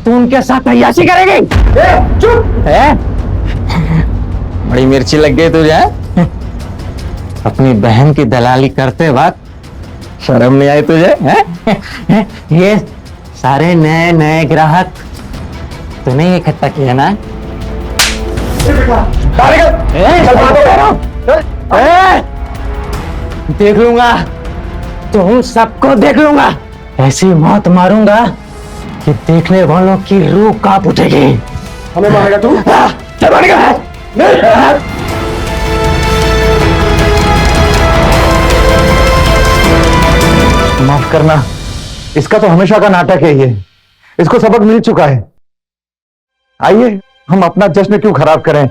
तू उनके साथ अय्याशी करेगी? चुप है? बड़ी मिर्ची लग गई तुझे? अपनी बहन की दलाली करते वक्त शर्म नहीं आई तुझे? है? ये सारे नए नए ग्राहक तूने इकट्ठा किया ना? देख लूंगा, तुम सबको देख लूंगा। ऐसी मौत मारूंगा कि देखने वालों की रूह कांप उठेगी। हमें मारेगा तू? चल मारेगा। माफ करना, इसका तो हमेशा का नाटक है ये। इसको सबक मिल चुका है। आइए, हम अपना जश्न क्यों खराब करें?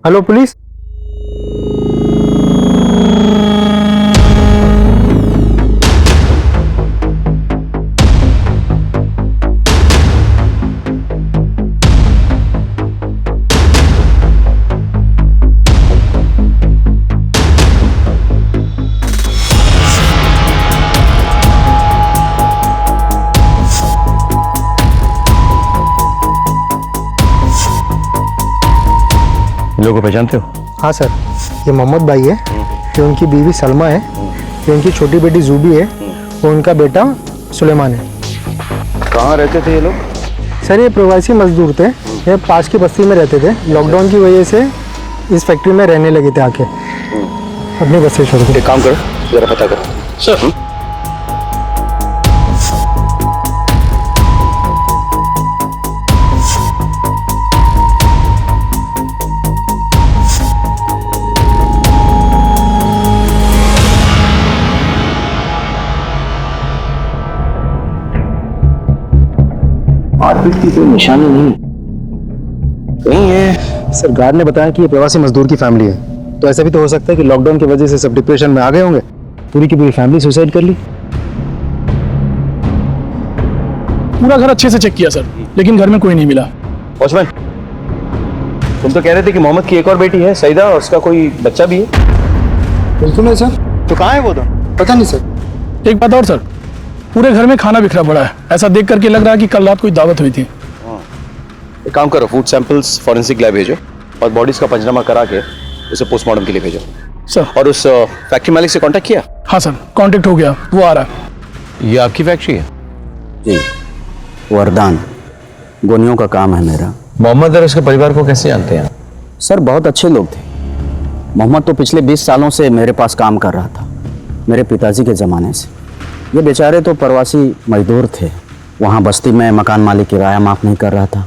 Hello police. लोगों को पहचानते हो? हाँ सर, ये मोहम्मद भाई है, ये उनकी बीवी सलमा है, ये उनकी छोटी बेटी जूबी है, और उनका बेटा सुलेमान है। कहाँ रहते थे ये लोग? सर ये प्रवासी मजदूर थे, ये पास की बस्ती में रहते थे। लॉकडाउन की वजह से इस फैक्ट्री में रहने लगे थे आके, अपनी बस से छोड़ के। एक काम करो, जरा पता करो सर। मारपीट की कोई निशानी नहीं है। सर गार्ड ने बताया कि ये प्रवासी मजदूर की फैमिली है, तो ऐसा भी तो हो सकता है कि लॉकडाउन की वजह से सब डिप्रेशन में आ गए होंगे, पूरी की पूरी फैमिली सुसाइड कर ली। पूरा घर अच्छे से चेक किया सर, लेकिन घर में कोई नहीं मिला। वॉचमैन, तुम तो कह रहे थे कि मोहम्मद की एक और बेटी है सईदा, और उसका कोई बच्चा भी है। बिल्कुल है सर। तो कहाँ है वो? तो पता नहीं सर। एक बात और सर, पूरे घर में खाना बिखरा पड़ा है। ऐसा देख करके लग रहा है कि कल रात कोई दावत हुई थी। एक काम करो, फूड सैंपल्स फॉरेंसिक लैब भेजो और बॉडीज का पंचनामा करा के उसे पोस्टमार्टम के लिए भेजो सर। और उस फैक्ट्री मालिक से कांटेक्ट किया? हाँ सर, कांटेक्ट हो गया, वो आ रहा है। ये आपकी फैक्ट्री है? जी, वरदान गोनियों का काम है मेरा। मोहम्मद और उसके परिवार को कैसे जानते हैं? सर बहुत अच्छे लोग थे। मोहम्मद तो पिछले 20 सालों से मेरे पास काम कर रहा था, मेरे पिताजी के ज़माने से। ये बेचारे तो प्रवासी मजदूर थे, वहाँ बस्ती में मकान मालिक किराया माफ़ नहीं कर रहा था,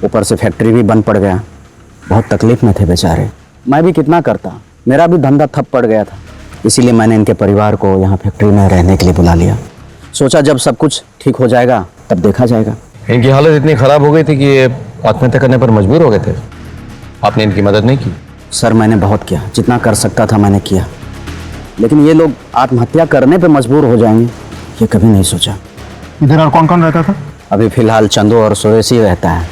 ऊपर से फैक्ट्री भी बंद पड़ गया। बहुत तकलीफ में थे बेचारे। मैं भी कितना करता, मेरा भी धंधा ठप पड़ गया था, इसीलिए मैंने इनके परिवार को यहाँ फैक्ट्री में रहने के लिए बुला लिया। सोचा जब सब कुछ ठीक हो जाएगा तब देखा जाएगा। इनकी हालत इतनी ख़राब हो गई थी कि ये आत्महत्या करने पर मजबूर हो गए थे। आपने इनकी मदद नहीं की? सर मैंने बहुत किया, जितना कर सकता था मैंने किया, लेकिन ये लोग आत्महत्या करने पे मजबूर हो जाएंगे ये कभी नहीं सोचा। इधर और कौन कौन रहता था? अभी फिलहाल चंदू और सुरेश ही रहता है।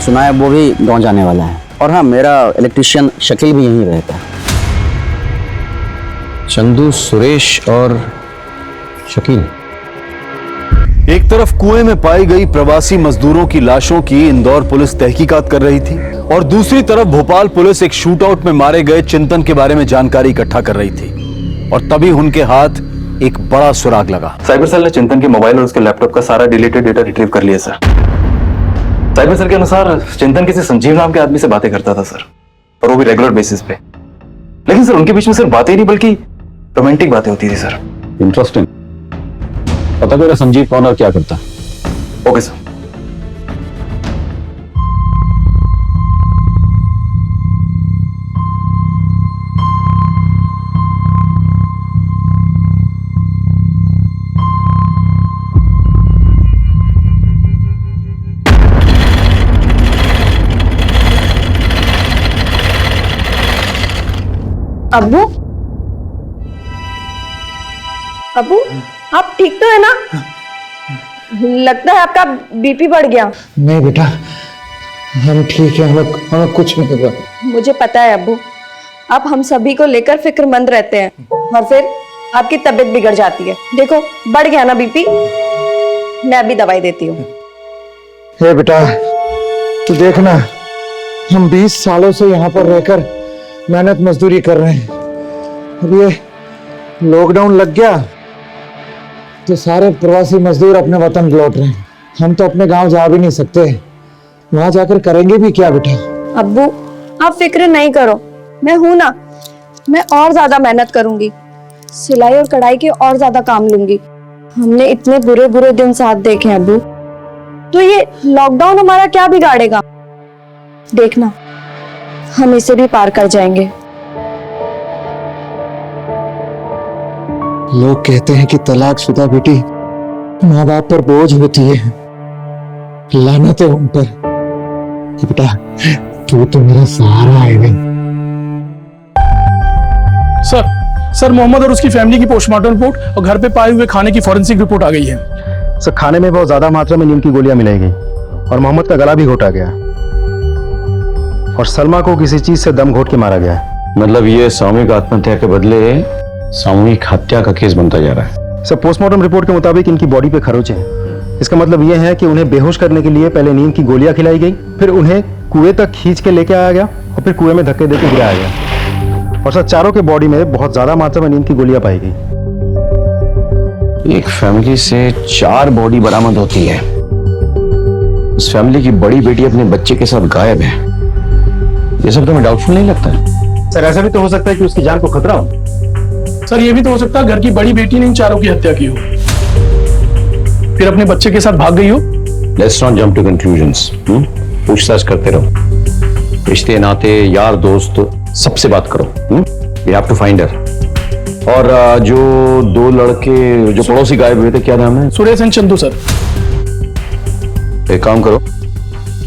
सुना है वो भी गाँव जाने वाला है। और हाँ, मेरा इलेक्ट्रिशियन शकील भी यहीं रहता है। चंदू, सुरेश और शकील। एक तरफ कुएं में पाई गई प्रवासी मजदूरों की लाशों की इंदौर पुलिस तहकीकात कर रही थी और दूसरी तरफ भोपाल पुलिस एक शूटआउट में मारे गए चिंतन के बारे में जानकारी इकट्ठा कर रही थी। और तभी उनके हाथ एक बड़ा सुराग लगा। साइबर सेल ने चिंतन के मोबाइल और उसके लैपटॉप का सारा डिलीटेड डेटा रिट्रीव कर लिया सर। साइबर सेल के अनुसार चिंतन किसी संजीव नाम के आदमी से बातें करता था सर, और वो भी रेगुलर बेसिस पे। लेकिन सर उनके बीच में सिर्फ बातें ही नहीं बल्कि रोमांटिक बातें होती थी सर। इंटरेस्टिंग। पता करो संजीव कौन और क्या करता है। Okay sir. अब्बू, अब्बू आप ठीक तो है ना? लगता है आपका बीपी बढ़ गया। नहीं बेटा, हम ठीक है, हमें कुछ नहीं हुआ। मुझे पता है अब्बू, आप हम सभी को लेकर फिक्रमंद रहते हैं और फिर आपकी तबीयत बिगड़ जाती है। देखो बढ़ गया ना बीपी, मैं अभी दवाई देती हूँ। हे बेटा, तू देखना, हम 20 सालों से यहाँ पर रहकर मेहनत मजदूरी कर रहे हैं। अब ये लॉकडाउन लग गया तो सारे प्रवासी मजदूर अपने वतन लौट रहे हैं। हम तो अपने गांव जा भी नहीं सकते, वहां जाकर करेंगे भी क्या बेटा? अब्बू आप फिक्र नहीं करो, मैं हूं ना, मैं और ज्यादा मेहनत करूंगी, सिलाई और कढ़ाई के और ज्यादा काम लूंगी। हमने इतने बुरे बुरे दिन साथ देखे अब्बू, तो ये लॉकडाउन हमारा क्या बिगाड़ेगा? देखना हम इसे भी पार कर जाएंगे। लोग कहते हैं कि तलाकशुदा बेटी माँ बाप पर बोझ होती है, लानत है उन पर। बेटा तू तो मेरा सहारा है भाई। सर मोहम्मद और उसकी फैमिली की पोस्टमार्टम रिपोर्ट और घर पे पाए हुए खाने की फॉरेंसिक रिपोर्ट आ गई है। सर खाने में बहुत ज्यादा मात्रा में नीम की गोलियां मिलाई गई और मोहम्मद का गला भी घोटा गया और सलमा को किसी चीज से दम घोट के मारा गया है। मतलब ये सामूहिक आत्महत्या के बदले सामूहिक हत्या का केस बनता जा रहा है। सर पोस्टमार्टम रिपोर्ट के मुताबिक इनकी बॉडी पे खरोंच है। इसका मतलब यह है कि उन्हें बेहोश करने के लिए पहले नीम की गोलियां खिलाई गई, फिर उन्हें कुएं तक खींच के लेके आया गया और फिर कुएं में धक्के देके गिराया गया। और सर चारों के बॉडी में बहुत ज्यादा मात्रा में नीम की गोलियां पाई गई। एक फैमिली से 4 बॉडी बरामद होती है। उस फैमिली की बड़ी बेटी अपने बच्चे के साथ गायब है। ये सब तुम्हें डाउटफुल नहीं लगता? सर ऐसा भी तो हो सकता है कि उसकी जान को खतरा हो। सर ये भी तो हो सकता है घर की बड़ी बेटी ने इन चारों की हत्या की हो, फिर अपने बच्चे के साथ भाग गई हो। Let's not jump to conclusions. पूछताछ करते रहो, रिश्ते नाते यार दोस्त सबसे बात करो। We have to find her. और जो 2 लड़के जो पड़ोसी गायब हुए थे, क्या नाम है? Suresh and Chandu sir. एक काम करो,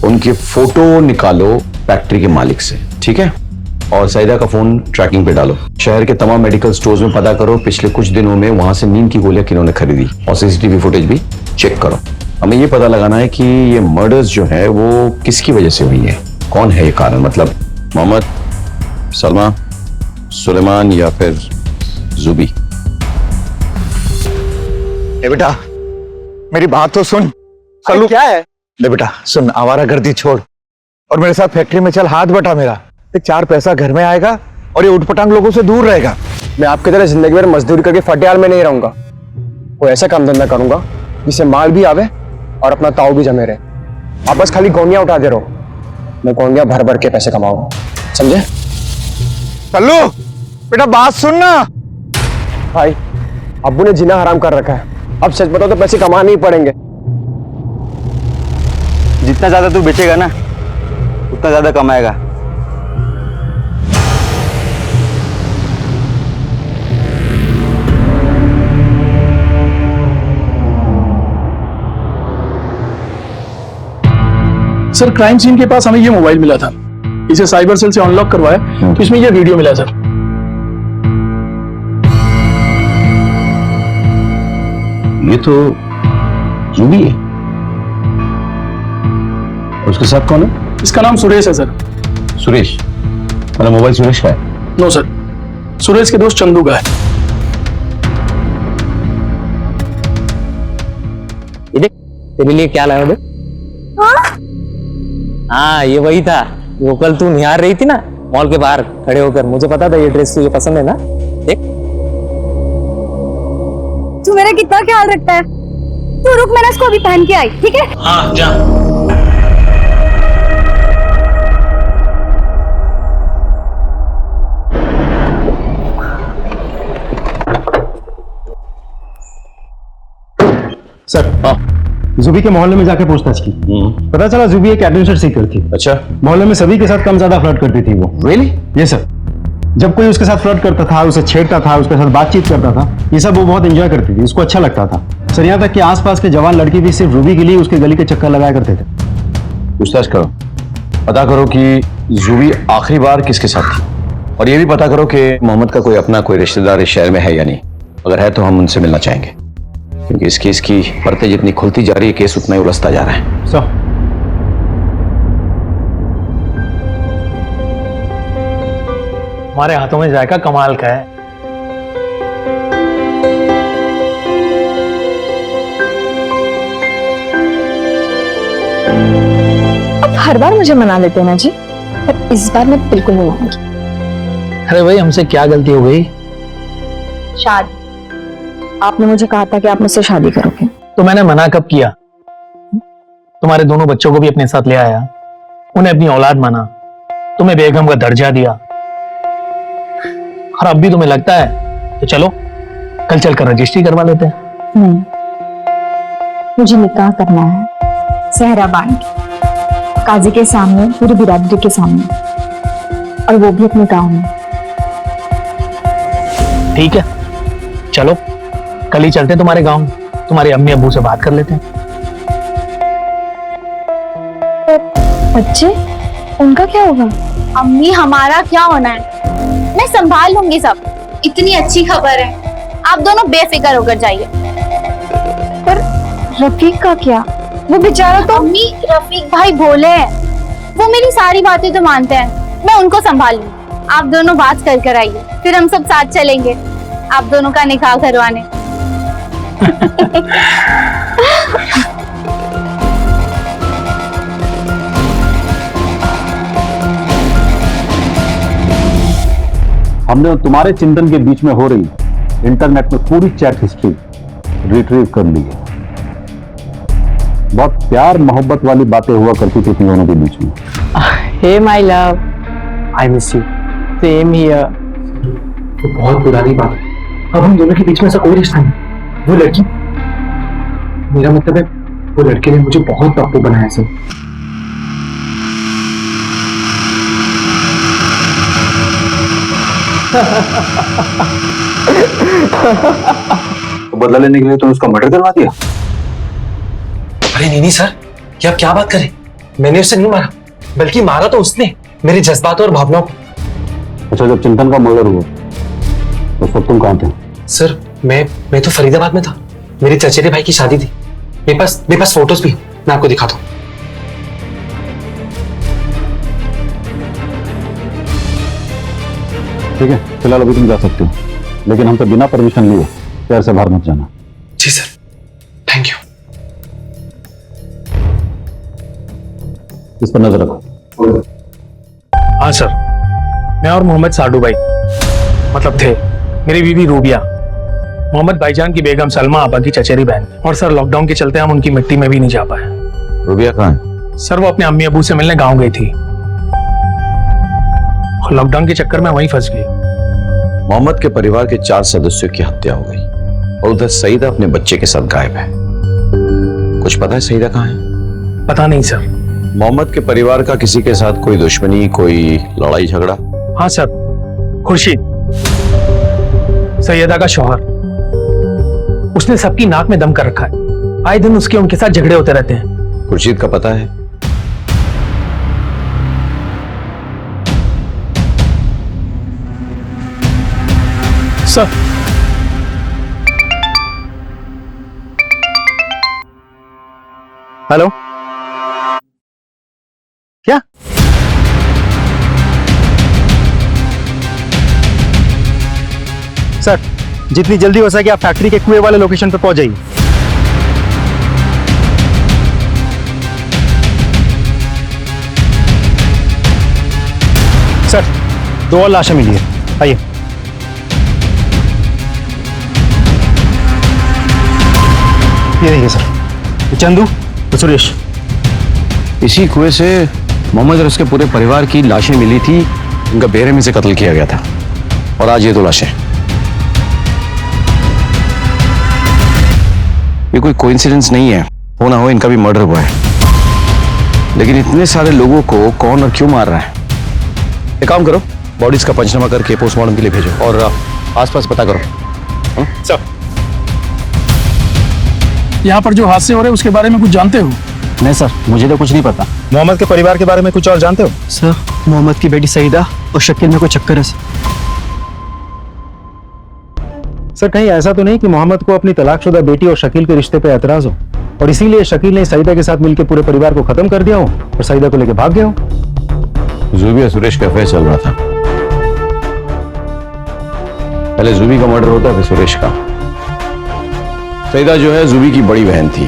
उनके फोटो निकालो फैक्ट्री के मालिक से, ठीक है? और सईदा का फोन ट्रैकिंग पे डालो। शहर के तमाम मेडिकल स्टोर्स में पता करो पिछले कुछ दिनों में वहां से नीम की गोलियां किन्होंने खरीदी, और सीसीटीवी फुटेज भी चेक करो। हमें ये पता लगाना है कि ये मर्डर्स जो है वो किसकी वजह से हुई है, कौन है ये कारण, मतलब मोहम्मद, सलमा, सुलेमान या फिर जुबी। ए बेटा मेरी बात तो सुन। कल्लू क्या है? ले बेटा सुन, आवारागर्दी छोड़ और मेरे साथ फैक्ट्री में चल, हाथ बटा मेरा। 4 पैसा घर में आएगा और ये उठपटांग लोगों से दूर रहेगा। मैं आपकी तरह जिंदगी भर मजदूरी करके फटियाल में नहीं रहूंगा। कोई ऐसा काम धंधा करूंगा जिससे माल भी आवे और अपना ताऊ भी जमे रहे। आप बस खाली गोनियां उठा दे रहो, मैं गोनियां भर भर के पैसे कमाऊंगा, समझे? कल्लू बेटा बात सुन ना। भाई अब्बू ने जीना हराम कर रखा है, अब सच बताओ तो पैसे कमाने ही पड़ेंगे। जितना ज्यादा तू बेचेगा ना उतना ज्यादा कमाएगा। सर क्राइम सीन के पास हमें ये मोबाइल मिला था, इसे साइबर सेल से अनलॉक करवाया तो इसमें ये वीडियो मिला सर। ये तो रूबी है। उसके साथ कौन है? इसका नाम सुरेश है सर। सुरेश? मेरा मोबाइल सुरेश का है? नो सर, सुरेश के दोस्त चंदू का है। ये देख, तेरे लिए क्या लाया? हाँ, ये वही था वो कल तू निहार रही थी ना मॉल के बाहर खड़े होकर। मुझे पता था ये ड्रेस तुझे पसंद है ना। देख, तू मेरा कितना ख्याल रखता है। तू रुक, मैंने इसको अभी पहन के आई, ठीक है? हाँ जा। सर, जुबी के मोहल्ले में जाके पूछताछ की। पता चला जुबी एक एडवेंचर सीकर थी। अच्छा। मोहल्ले में सभी के साथ कम ज्यादा फ्लर्ट करती थी वो। रियली? ये सर, जब कोई उसके साथ फ्लर्ट करता था, उसे छेड़ता था, उसके साथ बातचीत करता था, ये सब वो बहुत एंजॉय करती थी, उसको अच्छा लगता था। सर, यहाँ तक कि आसपास के जवान लड़के भी सिर्फ रूबी के लिए उसके गली के चक्कर लगाया करते थे। पूछताछ करो, पता करो कि जुबी आखिरी बार किसके साथ थी, और ये भी पता करो कि मोहम्मद का कोई अपना कोई रिश्तेदार इस शहर में है या नहीं। अगर है तो हम उनसे मिलना चाहेंगे, क्योंकि इस केस की परतें जितनी खुलती जा रही है, केस उतना ही उलझता जा रहा है। सर, हमारे हाथों में जायका कमाल का है। अब हर बार मुझे मना लेते हैं ना जी, पर इस बार मैं बिल्कुल नहीं मानूंगी। अरे भाई, हमसे क्या गलती हो गई? शादी, आपने मुझे कहा था कि आप मुझसे शादी करोगे। तो मैंने मना कब किया? तुम्हारे दोनों बच्चों को भी अपने साथ ले आया, उन्हें अपनी औलाद माना, तुम्हें बेगम का दर्जा दिया, और अब भी तुम्हें लगता है तो चलो कल चलकर रजिस्ट्री करवा लेते हैं। नहीं, मुझे निकाह करना है, सहरा बांध के, काजी के सामने, पूरी बिरादरी के सामने, और वो भी अपने गांव में। ठीक है, चलो कल ही चलते हैं तुम्हारे गांव, तुम्हारे अम्मी अब्बू से बात कर लेते हैं। बच्चे, उनका क्या होगा? अम्मी, हमारा क्या होना है, मैं संभाल लूंगी सब। इतनी अच्छी खबर है, आप दोनों बेफिक्र होकर जाइए। पर रफीक का क्या? वो बेचारा तो। अम्मी, रफीक भाई भोले हैं, वो मेरी सारी बातें तो मानते हैं, मैं उनको संभाल लूंगी। आप दोनों बात कर आइए, फिर हम सब साथ चलेंगे आप दोनों का निकाह करवाने। हमने तुम्हारे चिंतन के बीच में हो रही इंटरनेट में पूरी चैट हिस्ट्री रिट्रीव कर ली है। बहुत प्यार मोहब्बत वाली बातें हुआ करती थी तुम दोनों के बीच में। Hey my love, I miss you. Same here. तो बहुत पुरानी बात है, अब हम दोनों के बीच में ऐसा कोई रिश्ता नहीं। वो लड़की, मेरा मतलब है वो लड़के ने मुझे बहुत पप्पू बनाया सर। तो बदला लेने के लिए तुमने उसका मर्डर करवा दिया? अरे नहीं सर, ये आप क्या बात करें? मैंने उसे नहीं मारा, बल्कि मारा तो उसने मेरे जज्बात और भावनाओं को। अच्छा, जब चिंतन का मर्डर हुआ उस वक्त तुम कहाँ थे? सर, मैं तो फरीदाबाद में था, मेरे चचेरे भाई की शादी थी। मेरे पास फोटोज भी हैं, मैं आपको दिखाता हूँ। ठीक है, फिलहाल अभी तुम जा सकते हो, लेकिन हमसे बिना परमिशन लिए शहर से बाहर मत जाना। जी सर, थैंक यू। इस पर नजर रखो। हाँ सर, मैं और मोहम्मद साडू भाई मतलब थे, मेरी बीवी रूबिया, मोहम्मद भाईजान की बेगम सलमा आपा की चचेरी बहन। और सर, लॉकडाउन के चलते हम उनकी मिट्टी में भी नहीं जा पाए। रूबिया कहाँ है? सर, वो अपने अम्मी अबू से मिलने गांव गई थी, और लॉकडाउन के चक्कर में वहीं फंस गई। मोहम्मद के परिवार के 4 सदस्यों की हत्या हो गई, और उधर सईदा अपने बच्चे के साथ गायब है। कुछ पता है सईदा कहाँ है? पता नहीं सर। मोहम्मद के परिवार का किसी के साथ कोई दुश्मनी, कोई लड़ाई झगड़ा? हाँ सर, खुर्शीद, सैयदा का शौहर, उसने सबकी नाक में दम कर रखा है। आए दिन उसके उनके साथ झगड़े होते रहते हैं। खुर्शीद का पता है? सर हेलो, क्या? सर, जितनी जल्दी हो सके आप फैक्ट्री के कुएं वाले लोकेशन पर पहुंच जाइए। सर, 2 और लाशें मिली है, आइए। ये देखिए सर, चंदू और सुरेश। इसी कुएं से मोहम्मद और उसके पूरे परिवार की लाशें मिली थी। उनका बेरहमी से कत्ल किया गया था और आज ये 2 लाशें। ये कोई कोइंसिडेंस नहीं है, हो ना हो इनका भी मर्डर हुआ है। लेकिन इतने सारे लोगों को कौन और क्यों मार रहा है? एक काम करो, बॉडीज का पंचनामा करके पोस्टमार्टम के लिए भेजो और आसपास पता करो। सर, यहाँ पर जो हादसे हो रहे हैं उसके बारे में कुछ जानते हो? नहीं सर, मुझे तो कुछ नहीं पता। मोहम्मद के परिवार के बारे में कुछ और जानते हो? सर, मोहम्मद की बेटी सईदा और शकील में कोई चक्कर है सर, कहीं ऐसा तो नहीं कि मोहम्मद को अपनी तलाकशुदा बेटी और शकील के रिश्ते पे एतराज हो और इसीलिए शकील ने सईदा के साथ मिलकर पूरे परिवार को खत्म कर दिया हो और सईदा को लेकर भाग गया हो? जूबी और सुरेश का अफेयर चल रहा था। पहले जूबी का मर्डर होता फिर सुरेश का। सईदा जो है जूबी की बड़ी बहन थी।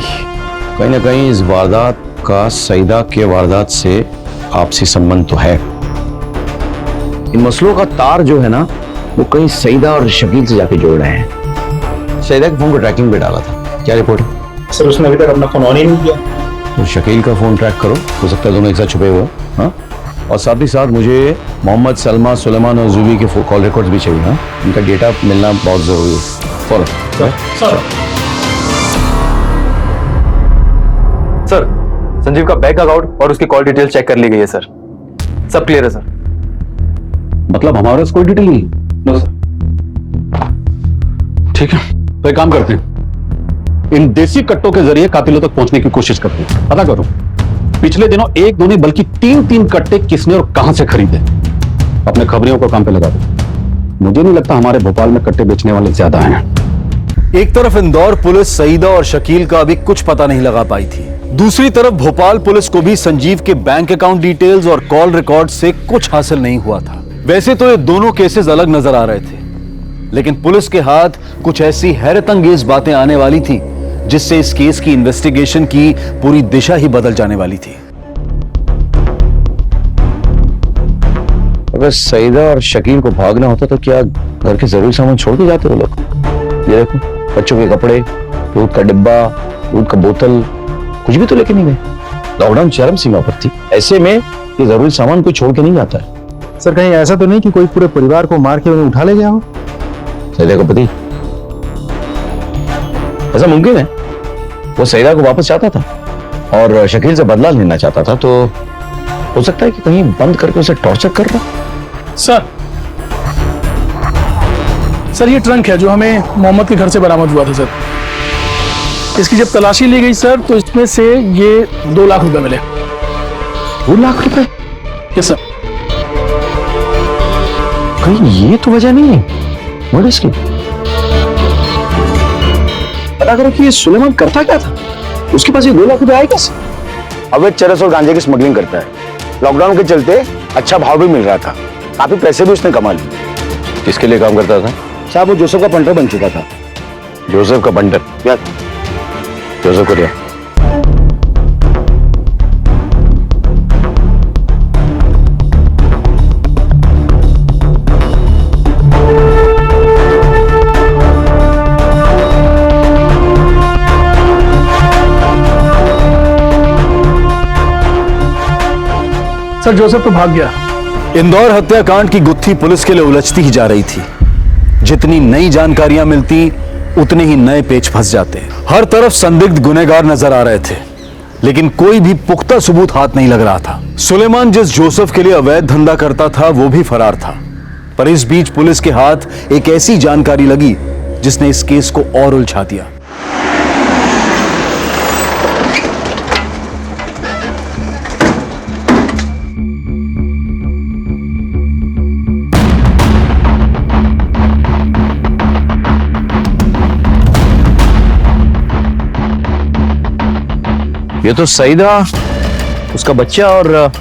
कहीं ना कहीं इस वारदात का सईदा के वारदात से आपसी संबंध तो है। इन मसलों का तार जो है ना वो कहीं सईदा और शकील से जाके जोड़ रहे हैं। सईदा के फोन को ट्रैकिंग पे डाला था। क्या रिपोर्ट है? सर, उसने अभी तक अपना फोन ऑन ही नहीं किया। तो शकील का फोन ट्रैक करो, हो सकता है दोनों एक साथ छुपे हुए। हाँ, और साथ ही साथ मुझे मोहम्मद, सलमा, सुलेमान और जूबी के कॉल रिकॉर्ड्स भी चाहिए। हाँ, इनका डेटा मिलना बहुत जरूरी है। फॉलो सर, संजीव का बैंक अकाउंट और उसकी कॉल डिटेल चेक कर ली गई है सर। सब क्लियर है सर। मतलब हमारे पास कोई डिटेल नहीं? No sir. ठीक है, तो एक काम करते हैं, इन देसी कट्टों के जरिए कातिलों तक पहुंचने की कोशिश करते हैं। पता करो पिछले दिनों 1 2 नहीं बल्कि 3 कट्टे किसने और कहां से खरीदे। अपने खबरियों को काम पे लगा दो। मुझे नहीं लगता हमारे भोपाल में कट्टे बेचने वाले ज्यादा हैं। एक तरफ इंदौर पुलिस सईदा और शकील का अभी कुछ पता नहीं लगा पाई थी, दूसरी तरफ भोपाल पुलिस को भी संजीव के बैंक अकाउंट डिटेल्स और कॉल रिकॉर्ड से कुछ हासिल नहीं हुआ था। वैसे तो ये दोनों केसेस अलग नजर आ रहे थे, लेकिन पुलिस के हाथ कुछ ऐसी हैरतअंगेज बातें आने वाली थी जिससे इस केस की इन्वेस्टिगेशन की पूरी दिशा ही बदल जाने वाली थी। अगर सईदा और शकील को भागना होता तो क्या घर के जरूरी सामान छोड़ के जाते वो लोग? ये देखो, बच्चों के कपड़े, दूध का डिब्बा, दूध का बोतल, कुछ भी तो लेके नहीं गए। लॉकडाउन चरम सीमा पर थी, ऐसे में ये जरूरी सामान कोई छोड़ के नहीं जाता है। सर, कहीं ऐसा तो नहीं कि कोई पूरे परिवार को मार के उन्हें उठा ले गया हो? सईदा का पति, ऐसा मुमकिन है। वो सईदा को वापस चाहता था और शकील से बदला लेना चाहता था, तो हो सकता है कि कहीं बंद करके उसे टॉर्चर कर रहा। सर, ये ट्रंक है जो हमें मोहम्मद के घर से बरामद हुआ था सर। इसकी जब तलाशी ली गई सर तो इसमें से ये 2 लाख रुपए मिले। 2 लाख रुपए? Yes sir. कहीं ये तो वजह नहीं है मर्डर की? पता करो कि ये सुलेमान करता क्या था, उसके पास ये 2 लाख रुपए आए कैसे? अवैध चरस और गांजे की स्मगलिंग करता है। लॉकडाउन के चलते अच्छा भाव भी मिल रहा था, काफी पैसे भी उसने कमा लिए। किसके लिए काम करता था? साहब, वो जोसेफ का पंटर बन चुका था। जोसेफ का पंटर? क्या जोसेफ को दिया? सर, जोसेफ तो भाग गया। इंदौर हत्याकांड की गुत्थी पुलिस के लिए उलझती ही जा रही थी। जितनी नई जानकारियां मिलती उतने ही नए पेच फंस जाते। हर तरफ संदिग्ध गुनहगार नजर आ रहे थे, लेकिन कोई भी पुख्ता सबूत हाथ नहीं लग रहा था। सुलेमान जिस जोसेफ के लिए अवैध धंधा करता था वो भी फरार था। पर इस बीच पुलिस के हाथ एक ऐसी जानकारी लगी जिसने इस केस को और उलझा दिया। ये तो सईदा, उसका बच्चा और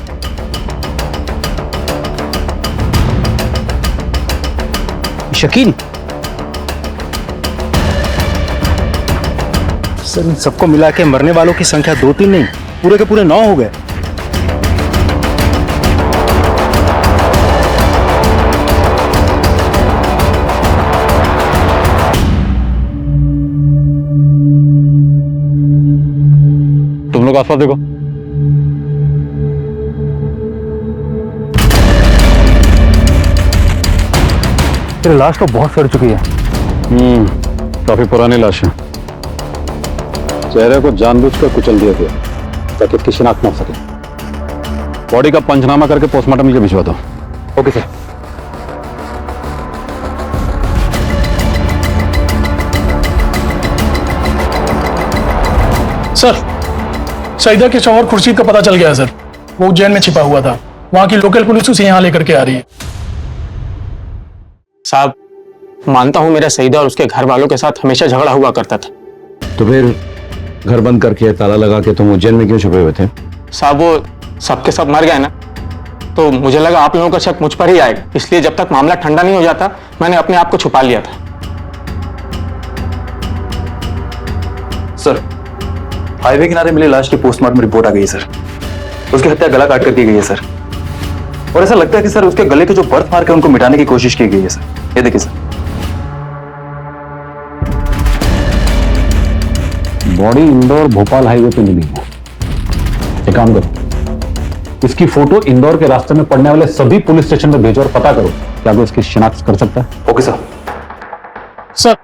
शकील। सर इन सबको मिला के मरने वालों की संख्या 2-3 नहीं, पूरे के पूरे 9 हो गए। तुम लोग आसपास देखो। तेरे लाश तो बहुत सड़ चुकी है। काफी पुरानी लाश है। चेहरे को जानबूझकर कुचल दिया गया ताकि इसकी शिनाख्त ना हो सके। बॉडी का पंचनामा करके पोस्टमार्टम के लिए भिजवा दो। Okay sir. सर सईदा के शौहर खुर्शीद का पता चल गया है सर। वो उज्जैन में छिपा हुआ था। वहां की लोकल पुलिस उसे यहाँ लेकर के आ रही है। साहब मानता हूं मेरा सईदा और उसके घर वालों के साथ हमेशा झगड़ा हुआ करता था। तो फिर घर बंद करके ताला लगा के तुम उज्जैन में क्यों छुपे हुए थे? साहब वो सबके सब मर गए ना, तो मुझे लगा आप लोगों का शक मुझ पर ही आएगा, इसलिए जब तक मामला ठंडा नहीं हो जाता मैंने अपने आप को छुपा लिया था। सर, हाईवे किनारे मिली लाश की पोस्टमार्टम रिपोर्ट आ गई है सर। उसकी हत्या गला काट कर की गई है सर, और ऐसा लगता है कि सर उसके गले के जो बर्थ मार्क है उनको मिटाने की कोशिश की गई है सर। ये देखिए sir. Body Indore Bhopal highway पे मिली है। एक काम करो, इसकी फोटो इंदौर के रास्ते में पड़ने वाले सभी पुलिस स्टेशन में भेजो और पता करो क्या वो इसकी शिनाख्त कर सकता है। Okay sir. सर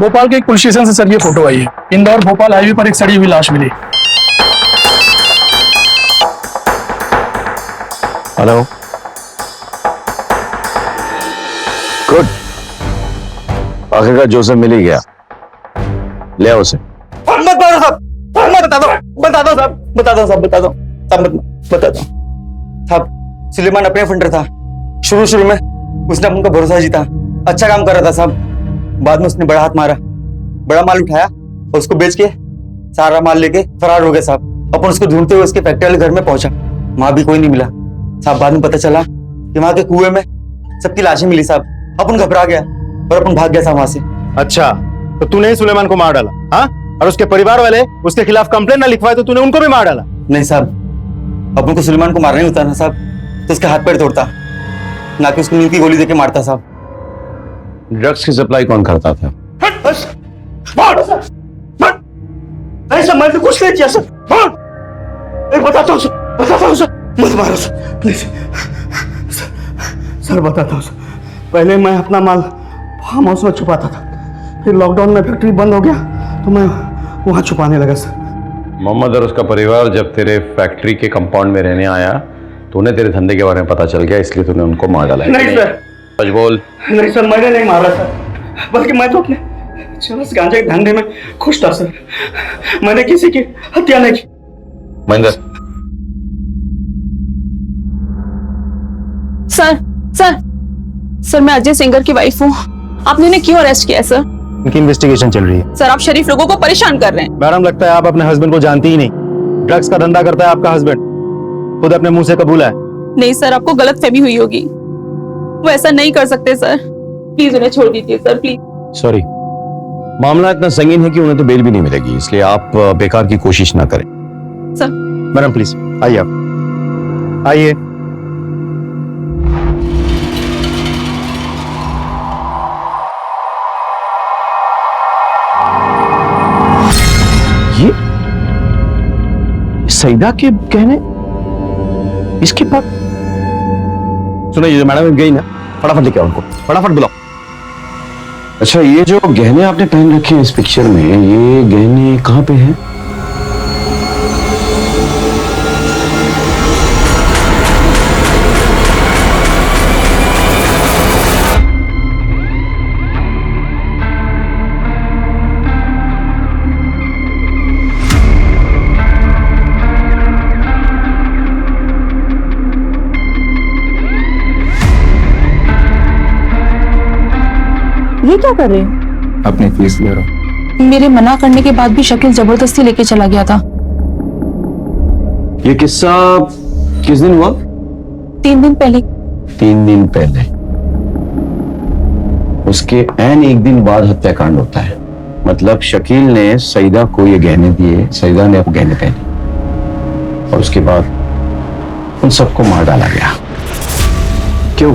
भोपाल के एक पुलिस स्टेशन से सर ये फोटो आई है। इंदौर भोपाल हाईवे पर एक सड़ी हुई लाश मिली। हेलो, गुड, आखिरकार जोसेफ मिल ही गया। ले आओ उसे। मत मारो साहब, मत बता दो साहब, बता दो साहब, बता दो साहब, बता दो साहब। सुलेमान अपने फंडर था। शुरू में उसने अपन का भरोसा जीता, अच्छा काम कर रहा था साहब। बाद में उसने बड़ा हाथ मारा, बड़ा माल उठाया और उसको बेच के सारा माल लेके फरार हो गया साहब। अपन उसको ढूंढते हुए उसके फैक्ट्री वाले घर में पहुंचा, वहां भी कोई नहीं मिला साहब। बाद में पता चला कि वहां के कुएं में सबकी लाशें मिली साहब। अपन घबरा गया और अपन भाग गया साहब वहां से। अच्छा, तो तूने ही सुलेमान को मार डाला? हाँ, और उसके परिवार वाले उसके खिलाफ कंप्लेंट ना लिखवाए तो तूने उनको भी मार डाला? नहीं साहब, अपन को सुलेमान को मारना ही होता ना साहब, तो उसके हाथ पैर तोड़ता, ना कि उसको नींद की गोली देके मारता साहब। ड्रग्स की सप्लाई कौन करता था? ऐसा मैंने कुछ नहीं किया सर। बताता हूँ सर, मत मारो सर, प्लीज सर, बताता हूँ सर। पहले मैं अपना माल फार्म हाउस में छुपाता था, फिर लॉकडाउन में फैक्ट्री बंद हो गया तो मैं वहां छुपाने लगा सर। मोहम्मद और उसका परिवार जब तेरे फैक्ट्री के कंपाउंड में रहने आया तो उन्हें तेरे धंधे के बारे में पता चल गया, इसलिए तूने उनको मार डाला। नहीं सर, सच बोल। नहीं सर, मैंने नहीं मारा सर, बल्कि मैं तो अपने चरस गांजे के धंधे में खुश था सर। मैंने किसी की हत्या नहीं की। महेंद्र, सर मैं अजय सिंगर की वाइफ हूँ। आपने उन्हें क्यों अरेस्ट किया है सर? इनकी इन्वेस्टिगेशन चल रही है। सर आप शरीफ लोगों को परेशान कर रहे हैं। मैडम, लगता है आप अपने हस्बैंड को जानती ही नहीं। ड्रग्स का धंधा करता है आपका हस्बैंड, खुद अपने मुंह से कबूला है। नहीं सर, आपको गलत फहमी हुई होगी, वो ऐसा नहीं कर सकते सर। प्लीज उन्हें छोड़ दीजिए सर, प्लीज। सॉरी, मामला इतना संगीन है कि उन्हें तो बेल भी नहीं मिलेगी, इसलिए आप बेकार की कोशिश ना करें। सर मैडम प्लीज आइए, आप आइए। ये सईदा के गहने इसके पास? सुनिए, जो मैडम गई ना, फटाफट लेके आओ उनको, फटाफट बुलाओ। अच्छा, ये जो गहने आपने पहन रखे हैं इस पिक्चर में, ये गहने कहाँ पे हैं? ये क्या कर रहे हो? अपनी फीस ले रहा हूँ। मेरे मना करने के बाद भी शकील जबरदस्ती लेके चला गया था। ये किस्सा किस दिन हुआ? 3 दिन पहले। 3 दिन पहले। उसके ऐन एक दिन बाद हत्याकांड होता है। मतलब शकील ने सईदा को ये गहने दिए, सईदा ने अब गहने पहने और उसके बाद उन सबको मार डाला गया। क्यों?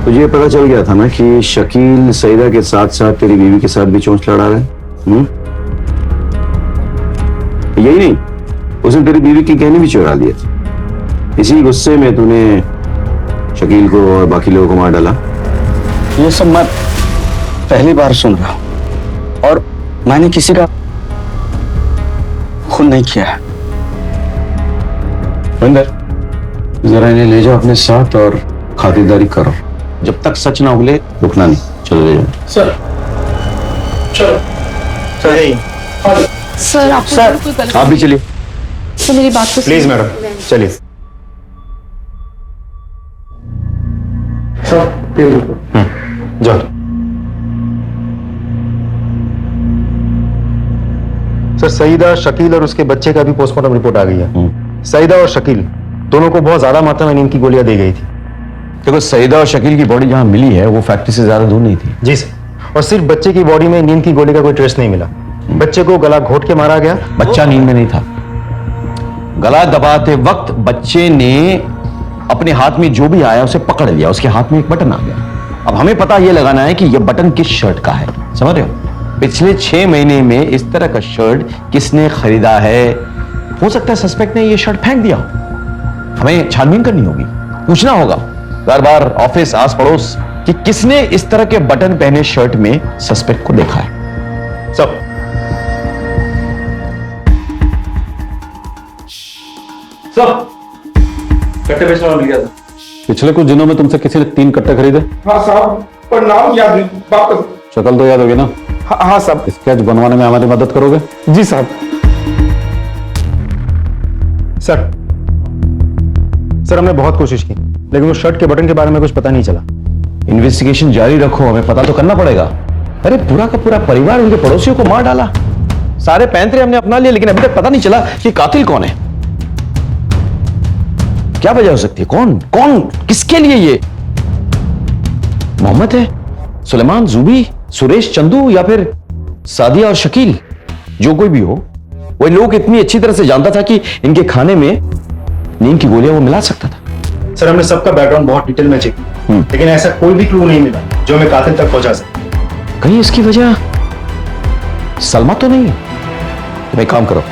तुझे पता चल गया था ना कि शकील सईदा के साथ साथ तेरी बीवी के साथ भी चोंच लड़ा रहा है। यही नहीं, उसने तेरी बीवी के गहने भी चुरा लिए थे। इसी गुस्से में तूने शकील को और बाकी लोगों को मार डाला। ये सब मैं पहली बार सुन रहा हूं और मैंने किसी का खून नहीं किया है। अंदर जरा इन्हें ले जाओ अपने साथ और खातिरदारी करो। जब तक सच ना उगले रुकना नहीं। चलो ले जाओ। सर चलो सर आप भी चलिए। सर मेरी बात तो प्लीज मैडम चलिए। जाओ। सर सईदा, शकील और उसके बच्चे का भी पोस्टमार्टम रिपोर्ट आ गई है। सईदा और शकील दोनों को बहुत ज्यादा मात्रा में नींद की गोलियां दी गई थी। देखो सईदा और शकील की बॉडी जहां मिली है वो फैक्ट्री से ज्यादा दूर नहीं थी। जी सर। और सिर्फ बच्चे की बॉडी में नींद की गोली का कोई ट्रेस नहीं मिला। बच्चे को गला घोट के मारा गया। बच्चा नींद में नहीं था। गला दबाते वक्त बच्चे ने अपने हाथ में जो भी आया उसे पकड़ लिया। उसके हाथ में एक बटन आ गया। अब हमें पता यह लगाना है कि यह बटन किस शर्ट का है। समझ रहे हो? पिछले 6 महीने में इस तरह का शर्ट किसने खरीदा है। हो सकता है सस्पेक्ट ने यह शर्ट फेंक दिया। हमें छानबीन करनी होगी, पूछना होगा बार बार ऑफिस आस पड़ोस कि किसने इस तरह के बटन पहने शर्ट में सस्पेक्ट को देखा है। सब कट्टे बेचने वाला मिल गया था। पिछले कुछ दिनों में तुमसे किसी ने 3 कट्टे खरीदे? हाँ साहब, पर नाम याद नहीं। वापस। शक्ल तो याद होगी ना? हाँ साहब। स्केच बनवाने में हमारी मदद करोगे? जी साहब। सर हमने बहुत कोशिश की लेकिन वो शर्ट के बटन के बारे में कुछ पता नहीं चला। इन्वेस्टिगेशन जारी रखो, हमें पता तो करना पड़ेगा। अरे पूरा का पूरा परिवार उनके पड़ोसियों को मार डाला। सारे पैंतरे हमने अपना लिए लेकिन अभी तक पता नहीं चला कि कातिल कौन है। क्या वजह हो सकती है? कौन किसके लिए ये? मोहम्मद है, सुलेमान, जूबी, सुरेश, चंदू या फिर सादिया और शकील? जो कोई भी हो, वो लोग इतनी अच्छी तरह से जानता था कि इनके खाने में नींद की गोलियां वो मिला सकता था। सर हमने सबका बैकग्राउंड बहुत डिटेल में चेक किया लेकिन ऐसा कोई भी क्लू नहीं मिला जो हमें कातिल तक पहुंचा सके। कहीं इसकी वजह सलमा तो नहीं है? तुम एक काम करो,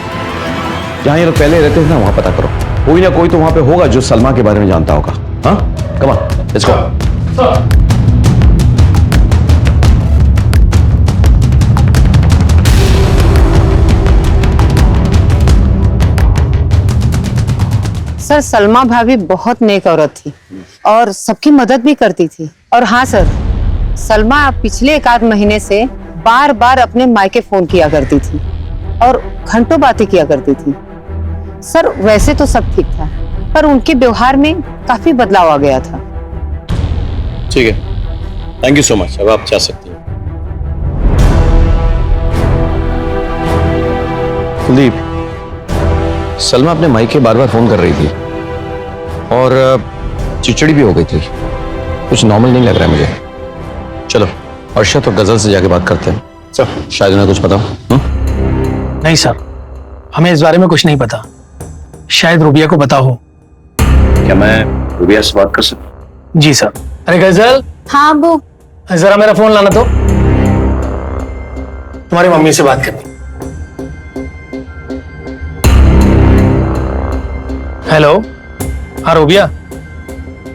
जहां ये लोग पहले रहते थे ना वहां पता करो। कोई ना कोई तो वहां पे होगा जो सलमा के बारे में जानता होगा। हाँ come on, let's go. Sir Salma भाभी बहुत नेक औरत थी और सबकी मदद भी करती थी। और हाँ सर, सलमा पिछले 1 महीने से बार बार अपने मायके फोन किया करती थी और घंटों बातें किया करती थी। सर वैसे तो सब ठीक था पर उनके व्यवहार में काफी बदलाव आ गया था। ठीक है, थैंक यू सो मच। अब आप जा सकते हैं। कुलदीप, सलमा अपने माइक के बार बार फोन कर रही थी और चिड़चिड़ी भी हो गई थी। कुछ नॉर्मल नहीं लग रहा है मुझे। चलो अर्शद और गजल से जाके बात करते हैं। सर शायद उन्हें कुछ पता हो। नहीं सर, हमें इस बारे में कुछ नहीं पता। शायद रूबिया को पता हो। क्या मैं रूबिया से बात कर सकता? जी सर। अरे गजल। हाँ अबू। जरा मेरा फोन लाना तो, तुम्हारी मम्मी से बात करनी। हेलो, हाँ रूबिया।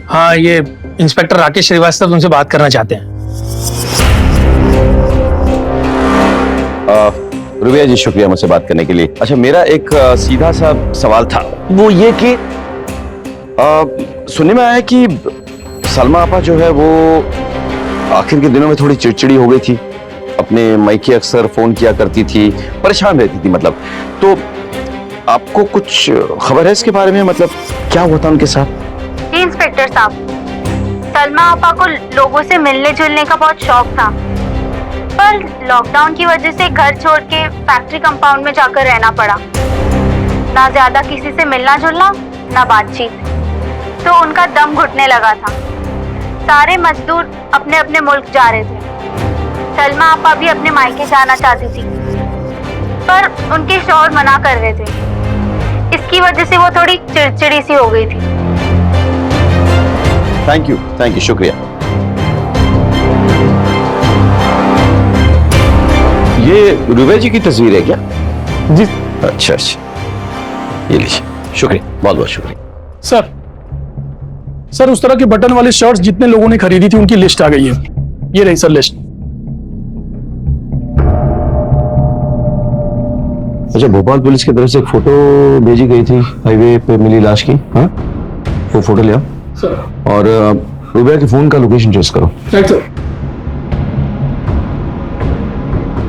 हाँ ये इंस्पेक्टर राकेश श्रीवास्तव तुमसे बात करना चाहते हैं। रूबिया जी शुक्रिया मुझसे बात करने के लिए। अच्छा मेरा एक सीधा सा सवाल था, वो ये कि सुनने में आया कि सलमा आपा जो है वो आखिर के दिनों में थोड़ी चिड़चिड़ी हो गई थी। अपने मायके अक्सर फोन किया करती थी, परेशान रहती थी मतलब। तो आपको कुछ खबर है इसके बारे में? मतलब क्या हुआ था उनके साथ? जी इंस्पेक्टर साहब, सलमा आपा को लोगों से मिलने जुलने का बहुत शौक था पर लॉकडाउन की वजह से घर छोड़ के फैक्ट्री कंपाउंड में जाकर रहना पड़ा। ना ज्यादा किसी से मिलना जुलना, ना बातचीत। तो उनका दम घुटने लगा था। सारे मजदूर अपने अपने मुल्क जा रहे थे। सलमा आपा भी अपने मायके जाना चाहती थी, पर उनके शौहर मना कर रहे थे। इसकी वजह से वो थोड़ी चिड़चिड़ी सी हो गई थी। थैंक यू, शुक्रिया। ये रुबैया जी की तस्वीर है क्या? जी। अच्छा, ये लीजिए, शुक्रिया, बहुत बहुत शुक्रिया। सर उस तरह के बटन वाले शर्ट्स जितने लोगों ने खरीदी थी उनकी लिस्ट आ गई है। ये रही सर लिस्ट। अच्छा, भोपाल पुलिस की तरफ से एक फोटो भेजी गई थी हाईवे पे मिली लाश की। हाँ, वो फोटो ले आओ और रुबैया के फोन का लोकेशन ट्रेस करो।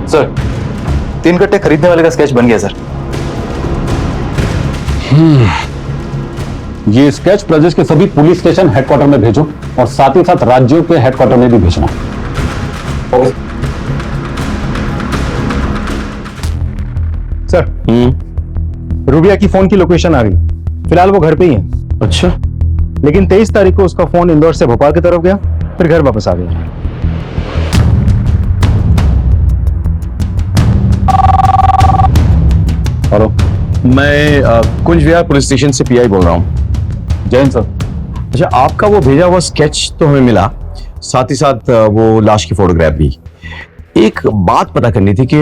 सर 3 कट्टे खरीदने वाले का स्केच बन गया सर। ये स्केच प्रदेश के सभी पुलिस स्टेशन हेडक्वार्टर में भेजो और साथ ही साथ राज्यों के हेडक्वार्टर में भी भेजना। सर, रुबैया की फोन की लोकेशन आ गई। फिलहाल वो घर पे ही है। अच्छा, लेकिन 23 तारीख को उसका फोन इंदौर से भोपाल की तरफ गया, फिर घर वापस आ गया। हेलो, मैं कुंज विहार पुलिस स्टेशन से पीआई बोल रहा हूँ। जैन सर। अच्छा, आपका वो भेजा हुआ स्केच तो हमें मिला, साथ ही साथ वो लाश की फोटोग्राफ भी। एक बात पता करनी थी कि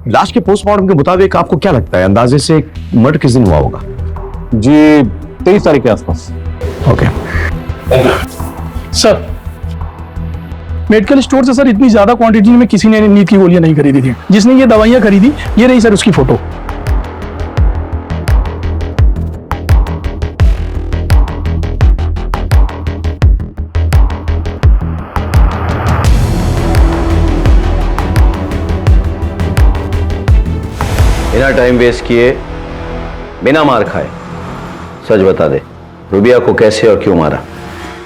लाश के पोस्टमार्टम के मुताबिक आपको क्या लगता है, अंदाजे से मर्डर किस दिन हुआ होगा? जी 23 तारीख के आसपास। ओके। सर, मेडिकल स्टोर से सर इतनी ज्यादा क्वांटिटी में किसी ने नींद की गोलियां नहीं खरीदी थी। जिसने ये दवाइयां खरीदी, ये रही सर उसकी फोटो। बिना टाइम वेस्ट किए, बिना मार खाए सच बता दे, रुबैया को कैसे और क्यों मारा?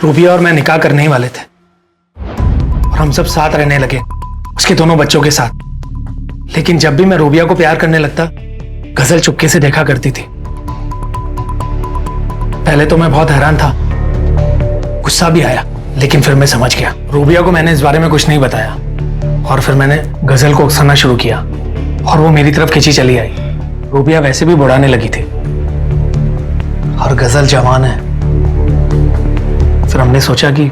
रूबिया और मैं निकाह करने ही वाले थे और हम सब साथ रहने लगे, उसके दोनों बच्चों के साथ। लेकिन जब भी मैं रूबिया को प्यार करने लगता, गजल चुपके से देखा करती थी। पहले तो मैं बहुत हैरान था, गुस्सा भी आया, लेकिन फिर मैं समझ गया। रूबिया को मैंने इस बारे में कुछ नहीं बताया और फिर मैंने गजल को उकसाना शुरू किया और वो मेरी तरफ खिंची चली आई। रूबिया वैसे भी बुढ़ाने लगी थी और गजल जवान है। फिर हमने सोचा कि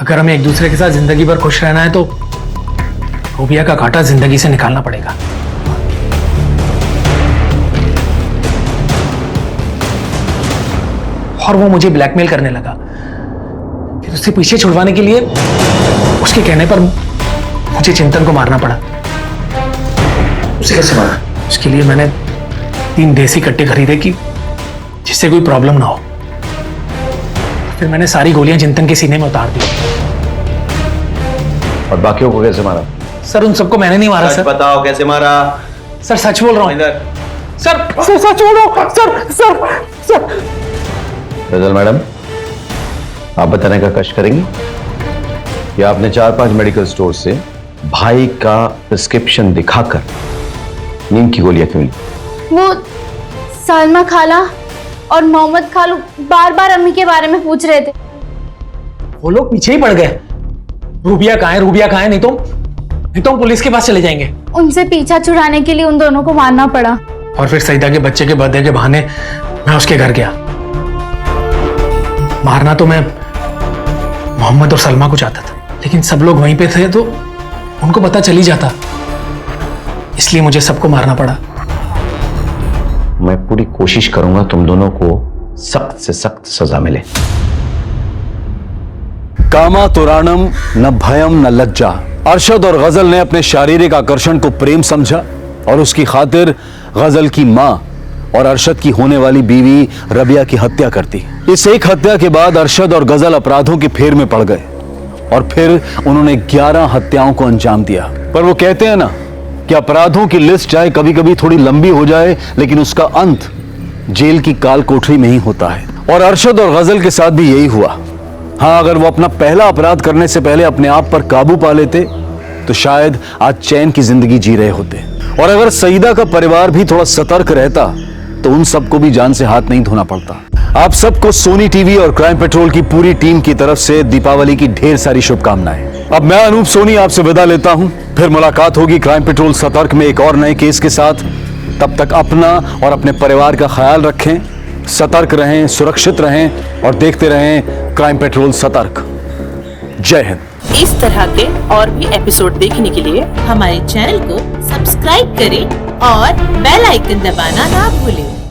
अगर हमें एक दूसरे के साथ जिंदगी भर खुश रहना है तो रूबिया का कांटा जिंदगी से निकालना पड़ेगा। और वो मुझे ब्लैकमेल करने लगा। फिर उससे पीछे छुड़वाने के लिए उसके कहने पर मुझे चिंतन को मारना पड़ा। उसे कैसे मारा? उसके लिए मैंने 3 देसी कट्टे खरीदे कि जिससे कोई प्रॉब्लम ना हो। फिर मैंने सारी गोलियां चिंतन के सीने में उतार दी। और बाकियों को कैसे मारा? सर उन सबको मैंने नहीं मारा सर। बताओ कैसे मारा? सर सच बोल रहा हूँ। सर सच बोल रहा हूँ। सर गजल मैडम, आप बताने का कष्ट करेंगी कि आपने 4-5 मेडिकल स्टोर से भाई का प्रिस्क्रिप्शन दिखाकर नींद की गोलियां क्यों ली? वो सलमा खाला और मोहम्मद खालू बार बार अम्मी के बारे में पूछ रहे थे। वो लोग पीछे ही पड़ गए। रूबिया कहाँ है, रूबिया कहाँ है? नहीं तो हम पुलिस के पास चले जाएंगे। उनसे पीछा छुड़ाने के लिए उन दोनों को मारना पड़ा। और फिर सईदा के बच्चे के बर्थडे के बहाने मैं उसके घर गया। मारना तो मैं मोहम्मद और सलमा को चाहता था, लेकिन सब लोग वहीं पे थे तो उनको पता चल ही जाता, इसलिए मुझे सबको मारना पड़ा। मैं पूरी कोशिश करूंगा तुम दोनों को सख्त से सख्त सजा मिले। कामा तुराणम न भयम न लज्जा। अरशद और गजल ने अपने शारीरिक आकर्षण को प्रेम समझा और उसकी खातिर गजल की मां और अरशद की होने वाली बीवी रबिया की हत्या कर दी। इस एक हत्या के बाद अरशद और गजल अपराधों की फेर में पड़ गए और फिर उन्होंने 11 हत्याओं को अंजाम दिया। पर वो कहते हैं ना कि अपराधों की लिस्ट चाहे कभी कभी थोड़ी लंबी हो जाए, लेकिन उसका अंत जेल की काल कोठरी में ही होता है। और अरशद और गजल के साथ भी यही हुआ। हाँ, अगर वो अपना पहला अपराध करने से पहले अपने आप पर काबू पा लेते तो शायद आज चैन की जिंदगी जी रहे होते। और अगर सईदा का परिवार भी थोड़ा सतर्क रहता तो उन सबको भी जान से हाथ नहीं धोना पड़ता। आप सबको सोनी टीवी और क्राइम पेट्रोल की पूरी टीम की तरफ से दीपावली की ढेर सारी शुभकामनाएं। अब मैं अनूप सोनी आपसे विदा लेता हूं, फिर मुलाकात होगी क्राइम पेट्रोल सतर्क में एक और नए केस के साथ। तब तक अपना और अपने परिवार का ख्याल रखें, सतर्क रहें, सुरक्षित रहें और देखते रहें क्राइम पेट्रोल सतर्क। जय हिंद। इस तरह के और भी एपिसोड देखने के लिए हमारे चैनल को सब्सक्राइब करें और बेल आइकन दबाना ना भूलें।